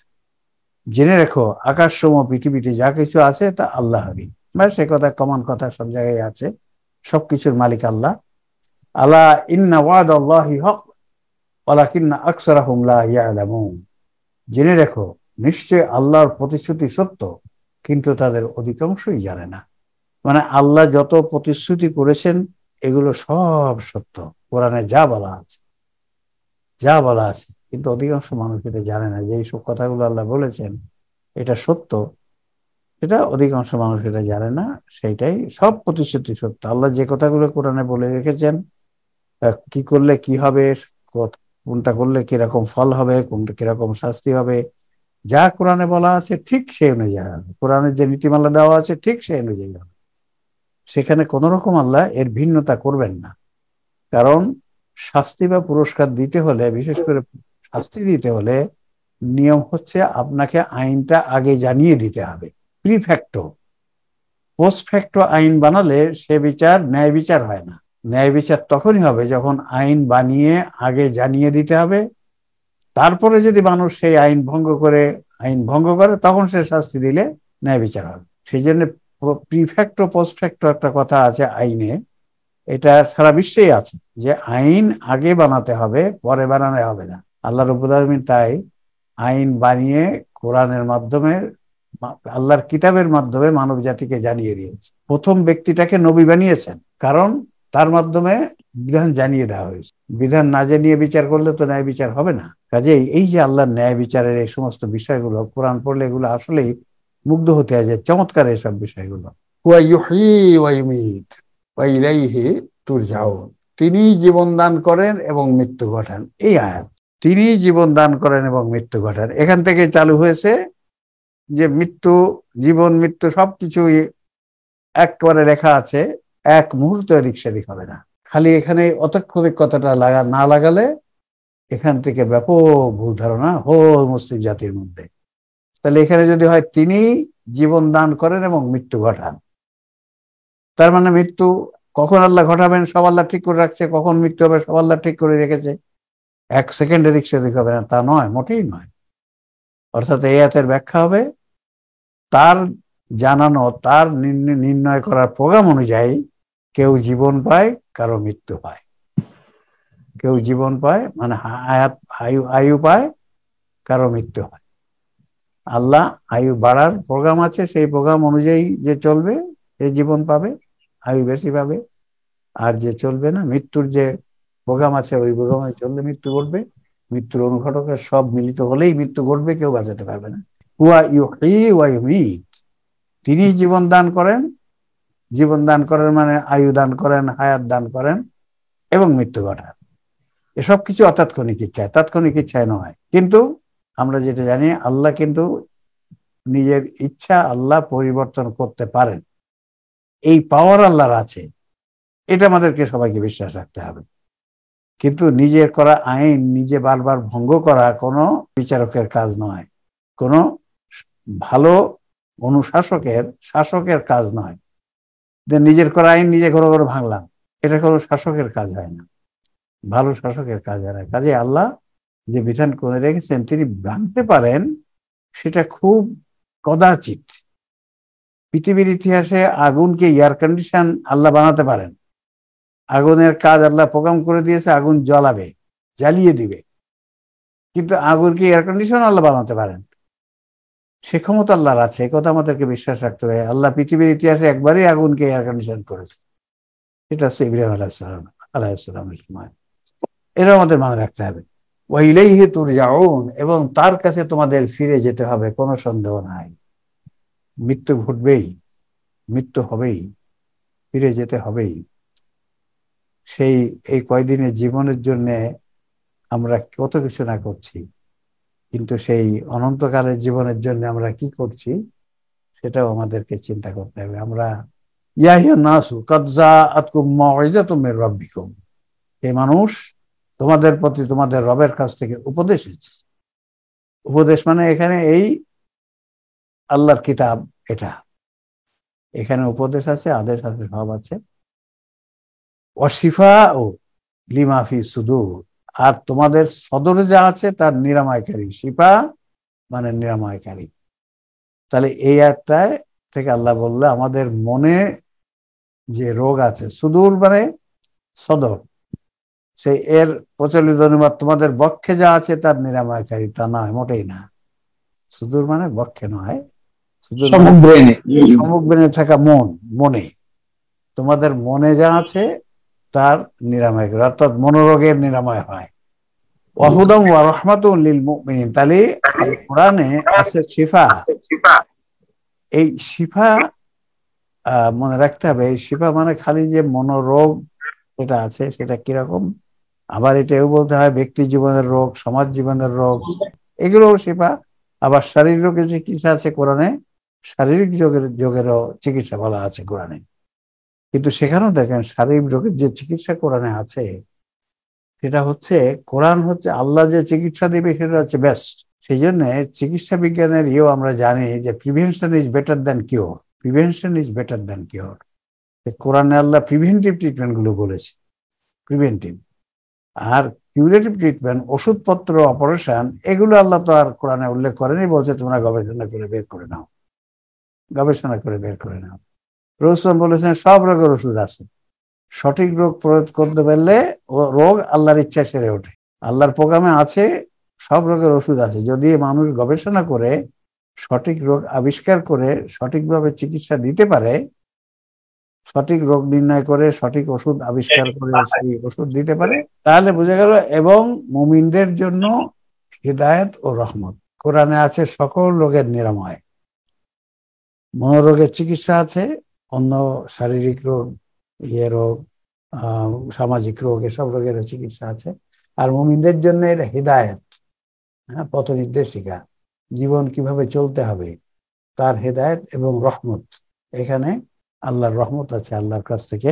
জেনে রেখো আকাশসমূহ পৃথিবীতে যা কিছু আছে তা আল্লাহরই। মানে সে কথা কমন কথা সব জায়গায় আছে, সবকিছুর মালিক আল্লাহ। আলা ইন্না ওয়াদাল্লাহি হক ওয়ালাকিন্না আকসারাহুম লা ইয়ালামুন, জেনে রেখো নিশ্চয় আল্লাহর প্রতিশ্রুতি সত্য, কিন্তু তাদের অধিকাংশই জানে না। মানে আল্লাহ যত প্রতিশ্রুতি করেছেন এগুলো সব সত্য, কোরআনে যা বলা আছে, যা বলা আছে, কিন্তু অধিকাংশ মানুষ এটা জানে না যে এইসব কথাগুলো আল্লাহ বলেছেন এটা সত্য, এটা অধিকাংশ মানুষ এটা জানে না। সেইটাই সব প্রতিশ্রুতি সত্য। আল্লাহ যে কথাগুলো কোরআনে বলে রেখেছেন, কি করলে কি হবে, কোনটা করলে কিরকম ফল হবে, কোনটা কিরকম শাস্তি হবে, যা কোরআনে বলা আছে ঠিক সেই অনুযায়ী হবে। কোরআনের যে নীতিমালা দেওয়া আছে ঠিক সেই অনুযায়ী হবে, সেখানে কোন রকম আল্লাহ এর ভিন্নতা করবেন না। কারণ শাস্তি বা পুরস্কার দিতে হলে, বিশেষ করে শাস্তি দিতে হলে নিয়ম হচ্ছে আপনাকে আইনটা আগে জানিয়ে দিতে হবে, প্রিফ্যাক্টো। পোস্ট ফ্যাক্টো আইন বানালে সে বিচার ন্যায় বিচার হয় না। ন্যায় বিচার তখনই হবে যখন আইন বানিয়ে আগে জানিয়ে দিতে হবে, তারপরে যদি মানুষ সেই আইন ভঙ্গ করে তখন সে শাস্তি দিলে ন্যায় বিচার হবে। সেই জন্য প্রিফ্যাক্টো পোস্ট ফ্যাক্টো একটা কথা আছে আইনে, এটা সারা বিশ্বেই আছে যে আইন আগে বানাতে হবে, পরে বানানো হবে না। আল্লাহ রাব্বুল আলামিন তাই আইন বানিয়ে কোরআনের মাধ্যমে, আল্লাহর কিতাবের মাধ্যমে মানব জাতিকে জানিয়ে দিয়েছে। প্রথম ব্যক্তিটাকে নবী বানিয়েছেন, কারণ তার মাধ্যমে বিধান জানিয়ে দেওয়া হয়েছে। বিধান না জানিয়ে বিচার করলে তো ন্যায় বিচার হবে না। কাজেই এই যে আল্লাহর ন্যায় বিচারের এই সমস্ত বিষয়গুলো কোরআন পড়লে এগুলো আসলেই মুগ্ধ হতে হয় যে চমৎকার এইসব বিষয়গুলো। হুয়া ইউহয়ী ওয়া ইউমীত ওয়া ইলাইহি তুরজাউন। তিনি জীবন দান করেন এবং মৃত্যু ঘটান। এই আয়াত, তিনি জীবন দান করেন এবং মৃত্যু ঘটান, এখান থেকে চালু হয়েছে যে মৃত্যু, জীবন, মৃত্যু সবকিছুই একবারে লেখা আছে, এক মুহূর্তে এদিক সেদিক হবে না। খালি এখানে অতাক্ষরিক কথাটা না লাগালে এখান থেকে ব্যাপক ভুল ধারণা হোল মুসলিম জাতির মধ্যে। তাহলে এখানে যদি হয় তিনি জীবন দান করেন এবং মৃত্যু ঘটান, তার মানে মৃত্যু কখন আল্লাহ ঘটাবেন সব আল্লাহ ঠিক করে রাখছে, কখন মৃত্যু হবে সব আল্লাহ ঠিক করে রেখেছে। এক সেকেন্ডে এদিক সেদিক হবে না, তা নয়, মোটেই নয়। অর্থাৎ এই আয়াতের ব্যাখ্যা হবে তার জানানো, তার নির্ণয় করার প্রোগ্রাম অনুযায়ী কেউ জীবন পায়, কারো মৃত্যু পায়। কেউ জীবন পায় মানে আয়ু পায়, কারো মৃত্যু হয়। আল্লাহ আয়ু বাড়ার প্রোগ্রাম আছে, সেই প্রোগ্রাম অনুযায়ী যে চলবে সে জীবন পাবে, আয়ু বেশি পাবে। আর যে চলবে না, মৃত্যুর যে প্রোগ্রাম আছে ওই প্রোগ্রামে চললে মৃত্যু ঘটবে। মৃত্যুর অনুঘটকের সব মিলিত হলেই মৃত্যু ঘটবে, কেউ বাঁচাতে পারবে না। হুয়া ইউহয়ী ওয়া ইউমীত, তিনি জীবন দান করেন। জীবন দান করেন মানে আয়ু দান করেন, হায়াত দান করেন এবং মৃত্যু ঘটান। এসব কিছু অতাৎক্ষণিক ইচ্ছায়, তাৎক্ষণিক ইচ্ছায় নয়। কিন্তু আমরা যেটা জানি, আল্লাহ কিন্তু নিজের ইচ্ছা আল্লাহ পরিবর্তন করতে পারেন, এই পাওয়ার আল্লাহর আছে। এটা আমাদেরকে সবাইকে বিশ্বাস রাখতে হবে। কিন্তু নিজের করা আইন নিজে বারবার ভঙ্গ করা কোনো বিচারকের কাজ নয়, কোনো ভালো শাসকের কাজ নয়। যে নিজের করা আইন নিজে ঘরে ঘরে ভাঙলাম, এটা কোনো শাসকের কাজ হয় না, ভালো শাসকের কাজ হয় না। কাজে আল্লাহ যে বিধান করে রেখেছেন তিনি ভাঙতে পারেন, সেটা খুব কদাচিৎ। পৃথিবীর ইতিহাসে আগুনকে এয়ার কন্ডিশন আল্লাহ বানাতে পারেন। আগুনের কাজ আল্লাহ প্রোগ্রাম করে দিয়েছে, আগুন জ্বালাবে, জ্বালিয়ে দিবে। কিন্তু আগুনকে এয়ার কন্ডিশন আল্লাহ বানাতে পারেন, সে ক্ষমতা আল্লাহর আছে। এই কথা আমাদেরকে বিশ্বাস রাখতে হবে। আল্লাহ পৃথিবীর ইতিহাসে একবারই আগুনকে এয়ার কন্ডিশন করেছে, এটা হচ্ছে ইব্রাহিম আলাইহিসসালামের সময়। এটা আমাদের মনে রাখতে হবে। ওয়া ইলাইহি তুরজাউন, এবং তার কাছে তোমাদের ফিরে যেতে হবে, কোনো সন্দেহ নাই। মৃত্যু ঘটবেই, মৃত্যু হবেই, ফিরে যেতে হবেই। এই কয়দিনের জীবনের জন্য আমরা কত কিছু না করছি, কিন্তু সেই অনন্তকালের জীবনের জন্য আমরা কি করছি সেটাও আমাদেরকে চিন্তা করতে হবে। আমরা ইয়া আইয়ুহান নাসু কাদ জাআতকুম মাউইযাতুম মির রাব্বিকুম, হে মানুষ, তোমাদের প্রতি তোমাদের রবের কাছ থেকে উপদেশ এসেছে। উপদেশ মানে এখানে এই আল্লাহর কিতাব, এটা এখানে উপদেশ আছে, আদেশ আছে, সব আছে। ওয়াশিফাউ লিমা ফি সুদূর, আর তোমাদের সদরে যা আছে তার নিরাময়কারী। শিফা মানে নিরাময়কারী। তাহলে এই আয়াতটায় থেকে আল্লাহ বললে আমাদের মনে যে রোগ আছে, সুদূর মানে সদর, সেই এর প্রচলিত অনুবাদ তোমাদের বক্ষে যা আছে তার নিরাময়কারী, তা নয়, মোটেই না। সুদূর মানে বক্ষে নয়, সুদূর সমগ্রে থাকা মনে, তোমাদের মনে যা আছে তার নিরাময় করে, অর্থাৎ মনোরোগের নিরাময় হয়। ওয়াহুদাম ওয়া রাহমাতুন লিল মুমিনিন, তাহলে কোরআনে আছে শিফা। এই শিফা মনে রাখতে হবে। এই শিফা মানে খালি যে মনোরোগ এটা আছে সেটা কিরকম, আবার এটাও বলতে হয় ব্যক্তি জীবনের রোগ, সমাজ জীবনের রোগ, এগুলোও শিফা। আবার শারীরিক রোগের চিকিৎসা আছে কোরআনে, শারীরিক যোগেরও চিকিৎসা বলা আছে কোরআনে। কিন্তু সেখানেও দেখেন শারীরিক রোগের যে চিকিৎসা কোরআনে আছে সেটা হচ্ছে, কোরআন হচ্ছে আল্লাহ যে চিকিৎসা দিবে সেটা হচ্ছে বেস্ট। সেই জন্য চিকিৎসা বিজ্ঞানের আমরা জানি যে prevention is better than cure. Prevention is better than cure. কোরআনে আল্লাহ প্রিভেন্টিভ ট্রিটমেন্ট গুলো বলেছে, প্রিভেন্টিভ। আর কিউরেটিভ ট্রিটমেন্ট, ওষুধপত্র, অপারেশন, এগুলো আল্লাহ তো আর কোরআনে উল্লেখ করেনি, বলছে তোমরা গবেষণা করে বের করে নাও, গবেষণা করে বের করে নাও। রাসূল বলেছেন সব রোগের ওষুধ আছে, সঠিক রোগ প্রয়োগ করতে পারলে রোগ আল্লাহর ইচ্ছা সেরে ওঠে। আল্লাহর প্রোগ্রামে আছে, সব রোগের ওষুধ আছে। যদি মানুষ গবেষণা করে সঠিক রোগ আবিষ্কার করে সঠিকভাবে চিকিৎসা দিতে পারে, সঠিক রোগ নির্ণয় করে সঠিক ওষুধ আবিষ্কার করে সেই ওষুধ দিতে পারে, তাহলে বোঝা গেল। এবং মুমিনদের জন্য হিদায়াত ও রহমত। কোরআনে আছে সকল রোগের নিরাময়, মনোরোগের চিকিৎসা আছে, অন্য শারীরিক রোগ, রোগ, সামাজিক রোগ, এসব রোগের চিকিৎসা আছে। আর মুমিনদের জন্য এটা হিদায়াত, পথ নির্দেশিকা, জীবন কিভাবে চলতে হবে তার হিদায়াত এবং রহমত। এখানে আল্লাহর রহমত আছে, আল্লাহর কাছ থেকে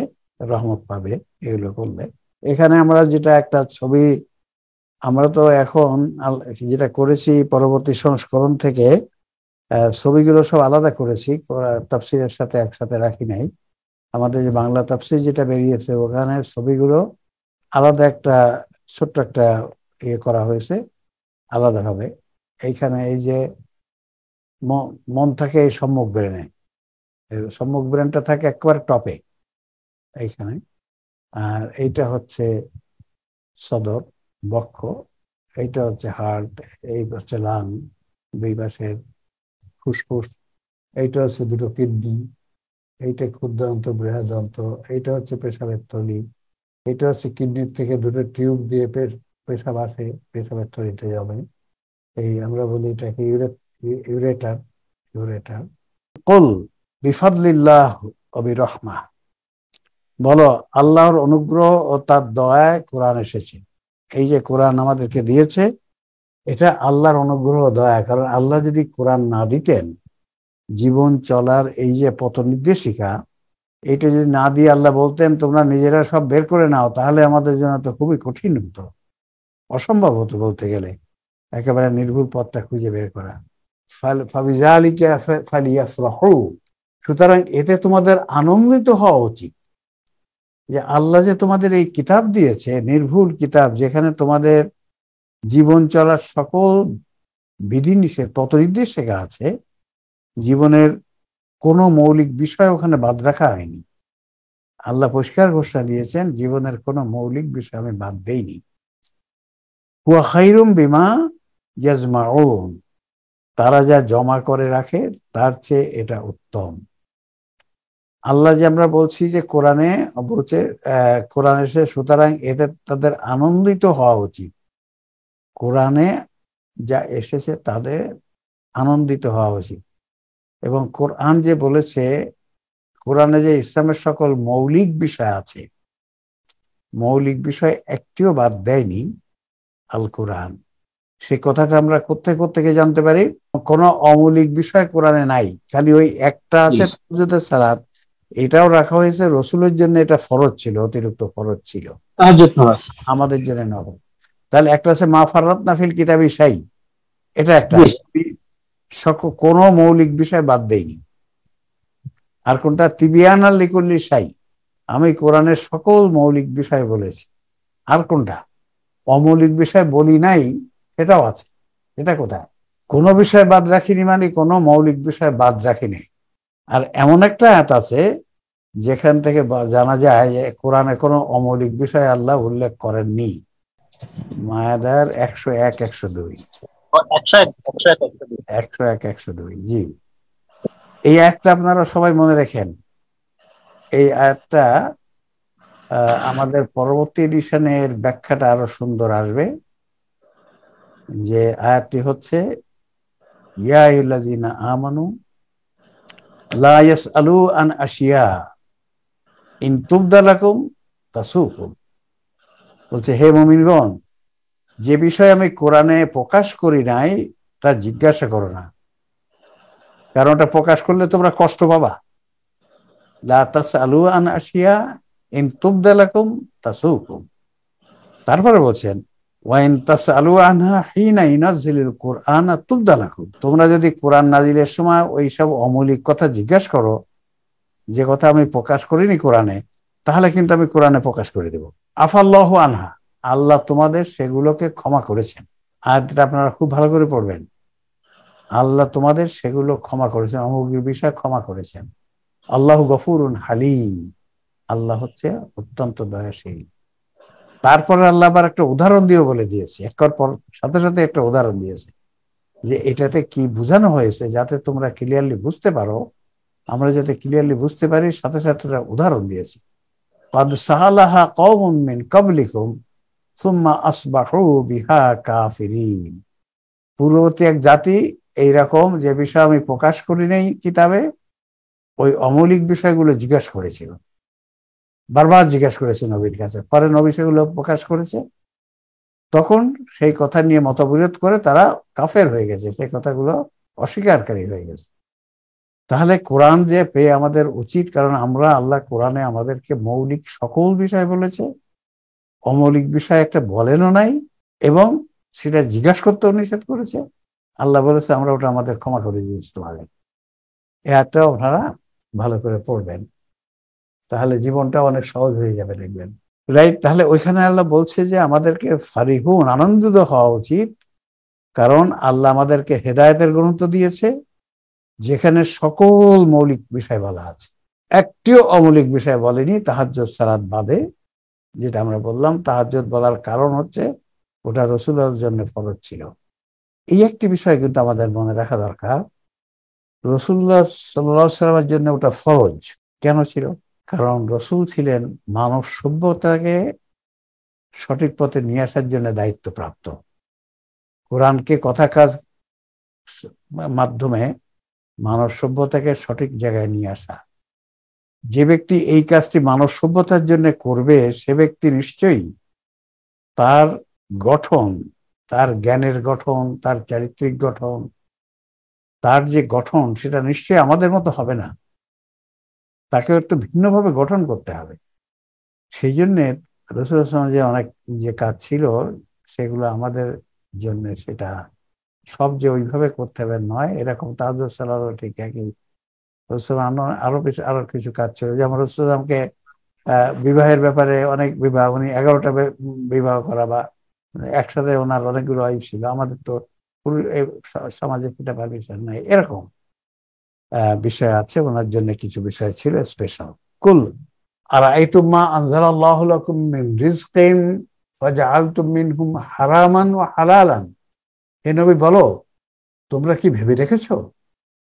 রহমত পাবে এগুলো করলে। এখানে আমরা যেটা একটা ছবি, আমরা তো এখন যেটা করেছি পরবর্তী সংস্করণ থেকে ছবিগুলো সব আলাদা করেছি, তাফসিরের সাথে একসাথে রাখি নাই। আমাদের যে বাংলা তাফসির যেটা বেরিয়েছে ওখানে ছবিগুলো আলাদা একটা ছোট্ট একটা করা হয়েছে আলাদাভাবে। এইখানে এই যে মন থাকে এই সম্মুখ ব্রেনে, সম্মুখ ব্রেনটা থাকে একবার টপে এইখানে, আর এইটা হচ্ছে সদর বক্ষ, এইটা হচ্ছে হার্ট, এই হচ্ছে লাং, দুই পাশের ফুসফুস, এইটা হচ্ছে দুটো কিডনি, এইটা ক্ষুদ্রান্ত বৃহদান্ত, এইটা হচ্ছে পেশাবের থলি, এটা হচ্ছে কিডনির থেকে দুটো টিউব দিয়ে পেশাব আসে, পেশাবের থলিতে যাবে। এই আমরা বলি এটাকে ইউরেটার। ইউরেটার। কুল বিফাদলিল্লাহ ওয়া বিরহমাহ, বলো আল্লাহর অনুগ্রহ ও তার দয়ায় কোরআন এসেছে। এই যে কোরআন আমাদেরকে দিয়েছে এটা আল্লাহর অনুগ্রহ ও দয়া। কারণ আল্লাহ যদি কোরআন না দিতেন, জীবন চলার এই যে পথ নির্দেশিকা, এইটা যদি না দিয়ে আল্লাহ বলতেন তোমরা নিজেরা সব বের করে নাও, তাহলে আমাদের জন্য তো খুবই কঠিন হতো, অসম্ভব হতো বলতে গেলে, একেবারে নির্ভুল পথটা খুঁজে বের করা। সুতরাং এতে তোমাদের আনন্দিত হওয়া উচিত যে আল্লাহ যে তোমাদের এই কিতাব দিয়েছে, নির্ভুল কিতাব, যেখানে তোমাদের জীবন চলার সকল বিধিনিষেধ পথ নির্দেশিকা আছে। জীবনের কোনো মৌলিক বিষয় ওখানে বাদ রাখা হয়নি। আল্লাহ পরিষ্কার ঘোষণা দিয়েছেন জীবনের কোনো মৌলিক বিষয় আমি বাদ দেইনি। হুয়া খায়রুম বিমা ইয়াজমাউন, তারা যা জমা করে রাখে তার চেয়ে এটা উত্তম। আল্লাহ যে আমরা বলছি যে কোরআনে বলছে, কোরআন এসে, সুতরাং এতে তাদের আনন্দিত হওয়া উচিত। কোরআনে যা এসেছে তাদের আনন্দিত হওয়া উচিত। এবং কোরআন যে বলেছে, কোরআনে যে ইসলামের সকল মৌলিক বিষয় আছে, মৌলিক বিষয় একটিও বাদ দেয়নি আল কোরআন। সে কথাটা আমরা কোত্থেকে জানতে পারি? কোনো অমৌলিক বিষয় কোরআনে নাই, খালি ওই একটা আছে তাহাজ্জুদের সালাত, এটাও রাখা হয়েছে রসুলের জন্য, এটা ফরজ ছিল, অতিরিক্ত ফরজ ছিল, আমাদের জন্য নয়। তাহলে একটা আছে মা ফাররাতনা ফিল কিতাবি শাই, এটা একটা, কোনো মৌলিক বিষয় বাদ দেয়নি। আর কোনটা? তিবিয়ানা লিকুল্লি শাই, আমি কোরআনের সকল মৌলিক বিষয় বলেছি। আর কোনটা? অমৌলিক বিষয় বলি নাই, সেটাও আছে। এটা কোথায়? কোনো বিষয় বাদ রাখিনি, মানে কোনো মৌলিক বিষয় বাদ রাখিনি। আর এমন একটা আয়াত আছে যেখান থেকে জানা যায় যে কোরআনে কোনো অমৌলিক বিষয় আল্লাহ উল্লেখ করেননি। মায়াদার 101, 102, 101, 102। জি, এই আয়াতটা আপনারা সবাই মনে রাখেন। এই আয়াতটা আমাদের পরবর্তী এডিশনের ব্যাখ্যাটা আরো সুন্দর আসবে। যে আয়াতটি হচ্ছে ইয়া আইয়ুহাল্লাযীনা আমানু লা ইয়াসআলু আন আশিয়া ইন তুবদা লাকুম তাসুকুম। বলছে হে মুমিনগণ, যে বিষয় আমি কোরআনে প্রকাশ করি নাই তা জিজ্ঞাসা করো না, কারণ ওটা প্রকাশ করলে তোমরা কষ্ট পাবা। লা তাসআলু আন আশিয়া ইন তুবদা লাকুম তাসুকুম। তারপরে বলছেন ওয়াইন তাসআলু আনহা হিনা ইউনাজ্জিলুল কুরআনা তুবদা লাকুম, তোমরা যদি কোরআন নাজিলের সময় ওই সব অমৌলিক কথা জিজ্ঞাসা করো যে কথা আমি প্রকাশ করিনি কোরআনে, তাহলে কিন্তু আমি কোরআনে প্রকাশ করে দেব। আফাল্লাহু আনহা, আল্লাহ তোমাদের সেগুলোকে ক্ষমা করেছেন। আর এটা আপনারা খুব ভালো করে পড়বেন, আল্লাহ তোমাদের সেগুলো ক্ষমা করেছেন, অমুক বিষয় ক্ষমা করেছেন। আল্লাহ গফুরুন হালিম, আল্লাহ হচ্ছে অত্যন্ত দয়াশীল। তারপরে আল্লাহ আবার একটা উদাহরণ দিয়ে বলে দিয়েছে, একর পর সাথে সাথে একটা উদাহরণ দিয়েছে যে এটাতে কি বোঝানো হয়েছে, যাতে তোমরা ক্লিয়ারলি বুঝতে পারো। আমরা যাতে ক্লিয়ারলি বুঝতে পারি, সাথে সাথে একটা উদাহরণ দিয়েছে। قد سألها قوم من قبلكم ثم أصبحوا بها كافرين। পূর্ববর্তী এক জাতি এইরকম যে বিষয় আমি প্রকাশ করি নাই কিতাবে, ওই অমৌলিক বিষয়গুলো জিজ্ঞাসা করেছিল, বারবার জিজ্ঞাসা করেছে নবীর কাছে। পরে নবী সেগুলো প্রকাশ করেছে, তখন সেই কথা নিয়ে মতবিরোধ করে তারা কাফের হয়ে গেছে, সেই কথাগুলো অস্বীকারী হয়ে গেছে। তাহলে কোরআন যে পেয়ে আমাদের উচিত, কারণ আমরা আল্লাহ কোরআনে আমাদেরকে মৌলিক সকল বিষয় বলেছে, অমৌলিক বিষয় একটা বলেনও নাই, এবং সেটা জিজ্ঞাসা করতেও নিষেধ করেছে। আল্লাহ বলেছে আমরা ওটা আমাদের ক্ষমা করে দিয়েছি তোমাদের। এটাও আপনারা ভালো করে পড়বেন, তাহলে জীবনটা অনেক সহজ হয়ে যাবে, দেখবেন। রাইট, তাহলে ওইখানে আল্লাহ বলছে যে আমাদেরকে ফারিহুন, আনন্দিত হওয়া উচিত, কারণ আল্লাহ আমাদেরকে হেদায়েতের গ্রন্থ দিয়েছে, যেখানে সকল মৌলিক বিষয় বলা আছে, একটিও অমৌলিক বিষয় বলেনি তাহাজ্জুদ সালাত বাদে। যেটা আমরা বললাম, তাহাজ্জুদ বলার কারণ হচ্ছে ওটা রাসূলের জন্য ফরজ ছিল। এই একটি বিষয় কিন্তু আমাদের মনে রাখা দরকার, রাসূলুল্লাহ সাল্লাল্লাহু আলাইহি ওয়াসাল্লামের জন্য ওটা ফরজ কেন ছিল? কারণ রাসূল ছিলেন মানব সভ্যতাকে সঠিক পথে নিয়ে আসার জন্য দায়িত্বপ্রাপ্ত। কোরআনকে কথা কাজ মাধ্যমে মানব সভ্যতাকে সঠিক জায়গায় নিয়ে আসা। যে ব্যক্তি এই কাজটি মানব সভ্যতার জন্য করবে, সে ব্যক্তি নিশ্চয়ই তার গঠন, তার জ্ঞানের গঠন, তার চারিত্রিক গঠন, তার যে গঠন, সেটা নিশ্চয়ই আমাদের মতো হবে না, তাকে একটু ভিন্নভাবে গঠন করতে হবে। সেই জন্যে রাসূলুল্লাহ সাল্লাল্লাহু আলাইহি ওয়াসাল্লাম যে অনেক যে কাজ ছিল, সেগুলো আমাদের জন্য সেটা সব যে ওইভাবে করতে হবে নয়। এরকম তাহাজ্জুদ সালাতও ঠিক একই। আরো কিছু কাজ ছিল, যেমন রাসূলুল্লাহকে বিবাহের ব্যাপারে অনেক বিবাহ, উনি 11টা বিবাহ করা, বা একসাথে ওনার অনেকগুলো ওয়াইফ ছিল। আমাদের তো সমাজে সেটা পারমিশন নাই, এরকম বিষয় আছে। ওনার জন্য কিছু বিষয় ছিল স্পেশাল। কুল আরাআইতুম মা আনজালাল্লাহু লাকুম মিন রিজকিন ওয়াজআলতুম মিনহুম হারামান ওয়া হালালান। হে নবী বলো, তোমরা কি ভেবে দেখেছো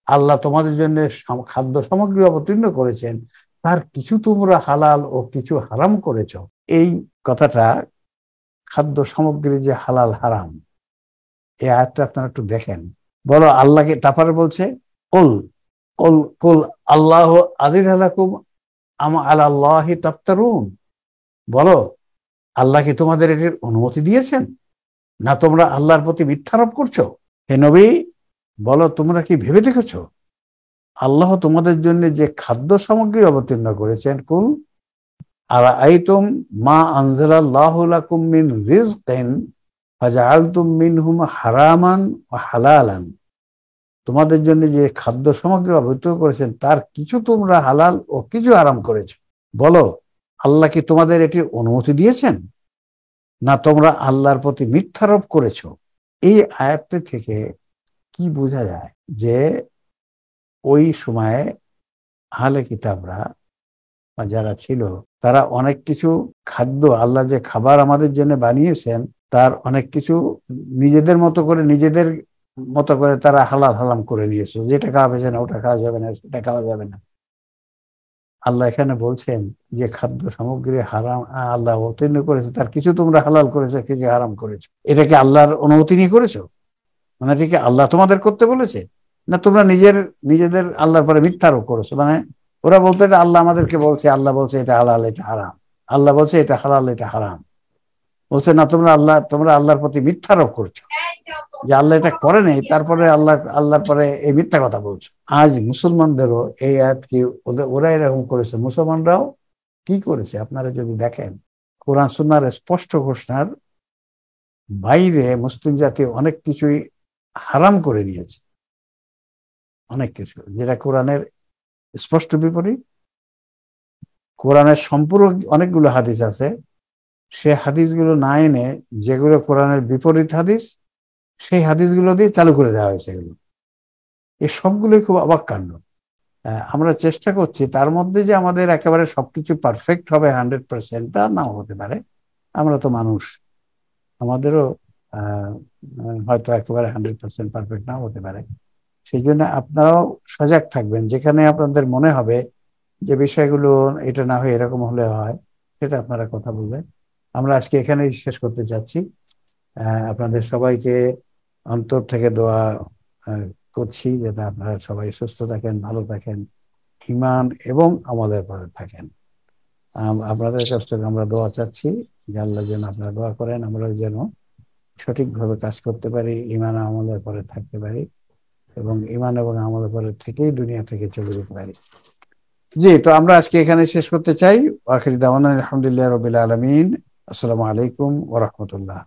আল্লাহ তোমাদের জন্য খাদ্য সামগ্রী অবতীর্ণ করেছেন, তার কিছু তোমরা হালাল ও কিছু হারাম করেছো। এই কথাটা, খাদ্য সামগ্রী যে হালাল হারাম, এই আয়াতটা আপনারা একটু দেখেন। বলো আল্লাহকে, তারপরে বলছে কুল কুল কুল আল্লাহু আযিনা লাকুম আম আলাল্লাহি তাফতারুন। বলো আল্লাহ কি তোমাদের এটির অনুমতি দিয়েছেন, না তোমরা আল্লাহর প্রতি মিথ্যারোপ করছো? হে নবী বলো, তোমরা কি ভেবে দেখেছো আল্লাহ তোমাদের জন্য যে খাদ্য সামগ্রী অবতীর্ণ করেছেন? কুল আরাআইতুম মা আনজালাল্লাহু লাকুম মিন রিজকিন ফাজআলতুম মিনহুম হারামান ওয়া হালালান। তোমাদের জন্য যে খাদ্য সামগ্রী অবতীর্ণ করেছেন, তার কিছু তোমরা হালাল ও কিছু হারাম করেছো। বলো আল্লাহ কি তোমাদের এটির অনুমতি দিয়েছেন, না তোমরা আল্লাহর প্রতি মিথ্যারোপ করেছো? এই আয়াতটি থেকে কি বোঝা যায় যে ওই সময়ে আহলে কিতাবরা বা যারা ছিল, তারা অনেক কিছু খাদ্য, আল্লাহ যে খাবার আমাদের জন্য বানিয়েছেন, তার অনেক কিছু নিজেদের মতো করে তারা হালাল হারাম করে নিয়েছে। যেটা খাওয়া যাবে না, ওটা খাওয়া যাবে না, সেটা খাওয়া যাবে না। আল্লাহ এখানে বলছেন যে খাদ্য সামগ্রী হারাম আল্লাহ অবতীর্ণ করেছে, তার কিছু তোমরা হালাল করেছো, কিছু হারাম করেছো। এটা কি আল্লাহর অনুমতি নিয়ে করেছো? মানে এটা কি আল্লাহ তোমাদের করতে বলেছে, না তোমরা নিজেদের আল্লাহর পরে মিথ্যারোপ করেছো? মানে ওরা বলতো এটা আল্লাহ আমাদেরকে বলছে, আল্লাহ বলছে এটা হালাল এটা হারাম, আল্লাহ বলছে এটা হালাল এটা হারাম। বলছে না, তোমরা আল্লাহর প্রতি মিথ্যারোপ করছো, যে আল্লাহ এটা করে নেই, তারপরে আল্লাহর পরে এই মিথ্যা কথা বলছো। আজ মুসলমানদেরও এই আয়াত কি ওরা এরকম করেছে, মুসলমানরাও কি করেছে আপনারা যদি দেখেন, কোরআন সুন্নাহর স্পষ্ট ঘোষণার বাইরে মুসলিম জাতি অনেক কিছুই হারাম করে নিয়েছে, অনেক কিছু যেটা কোরআনের স্পষ্ট বিপরীত, কোরআনের সম্পূরক অনেকগুলো হাদিস আছে, সে হাদিসগুলো না এনে যেগুলো কোরআনের বিপরীত হাদিস, সেই হাদিসগুলো দিয়ে চালু করে দেওয়া হয়েছে। এগুলো এই সবগুলোই খুব অবাক কাণ্ড। আমরা চেষ্টা করছি তার মধ্যে যে আমাদের একেবারে সবকিছু পারফেক্ট হবে 100%, তা নাও হতে পারে। আমরা তো মানুষ, আমাদেরও হয়তো একেবারে 100% পারফেক্ট নাও হতে পারে। সেই জন্য আপনারাও সজাগ থাকবেন, যেখানে আপনাদের মনে হবে যে বিষয়গুলো এটা না হয়ে এরকম হলে হয়, সেটা আপনারা কথা বলবেন। আমরা আজকে এখানেই শেষ করতে চাচ্ছি। আপনাদের সবাইকে অন্তর থেকে দোয়া করছি যাতে আপনারা সবাই সুস্থ থাকেন, ভালো থাকেন, ঈমান এবং আমলের পরে থাকেন। আপনাদের কাছ থেকে আমরা দোয়া চাচ্ছি যে আল্লাহ যেন আপনারা দোয়া করেন, আমরা যেন সঠিকভাবে কাজ করতে পারি, ঈমান আমলের পরে থাকতে পারি, এবং ঈমান এবং আমলের পরে থেকেই দুনিয়া থেকে চলে যেতে পারি। জি, তো আমরা আজকে এখানে শেষ করতে চাই। আখির দাওয়ানা আলহামদুলিল্লাহ রাব্বিল আলামিন। আসসালামু আলাইকুম ওয়া রাহমাতুল্লাহ।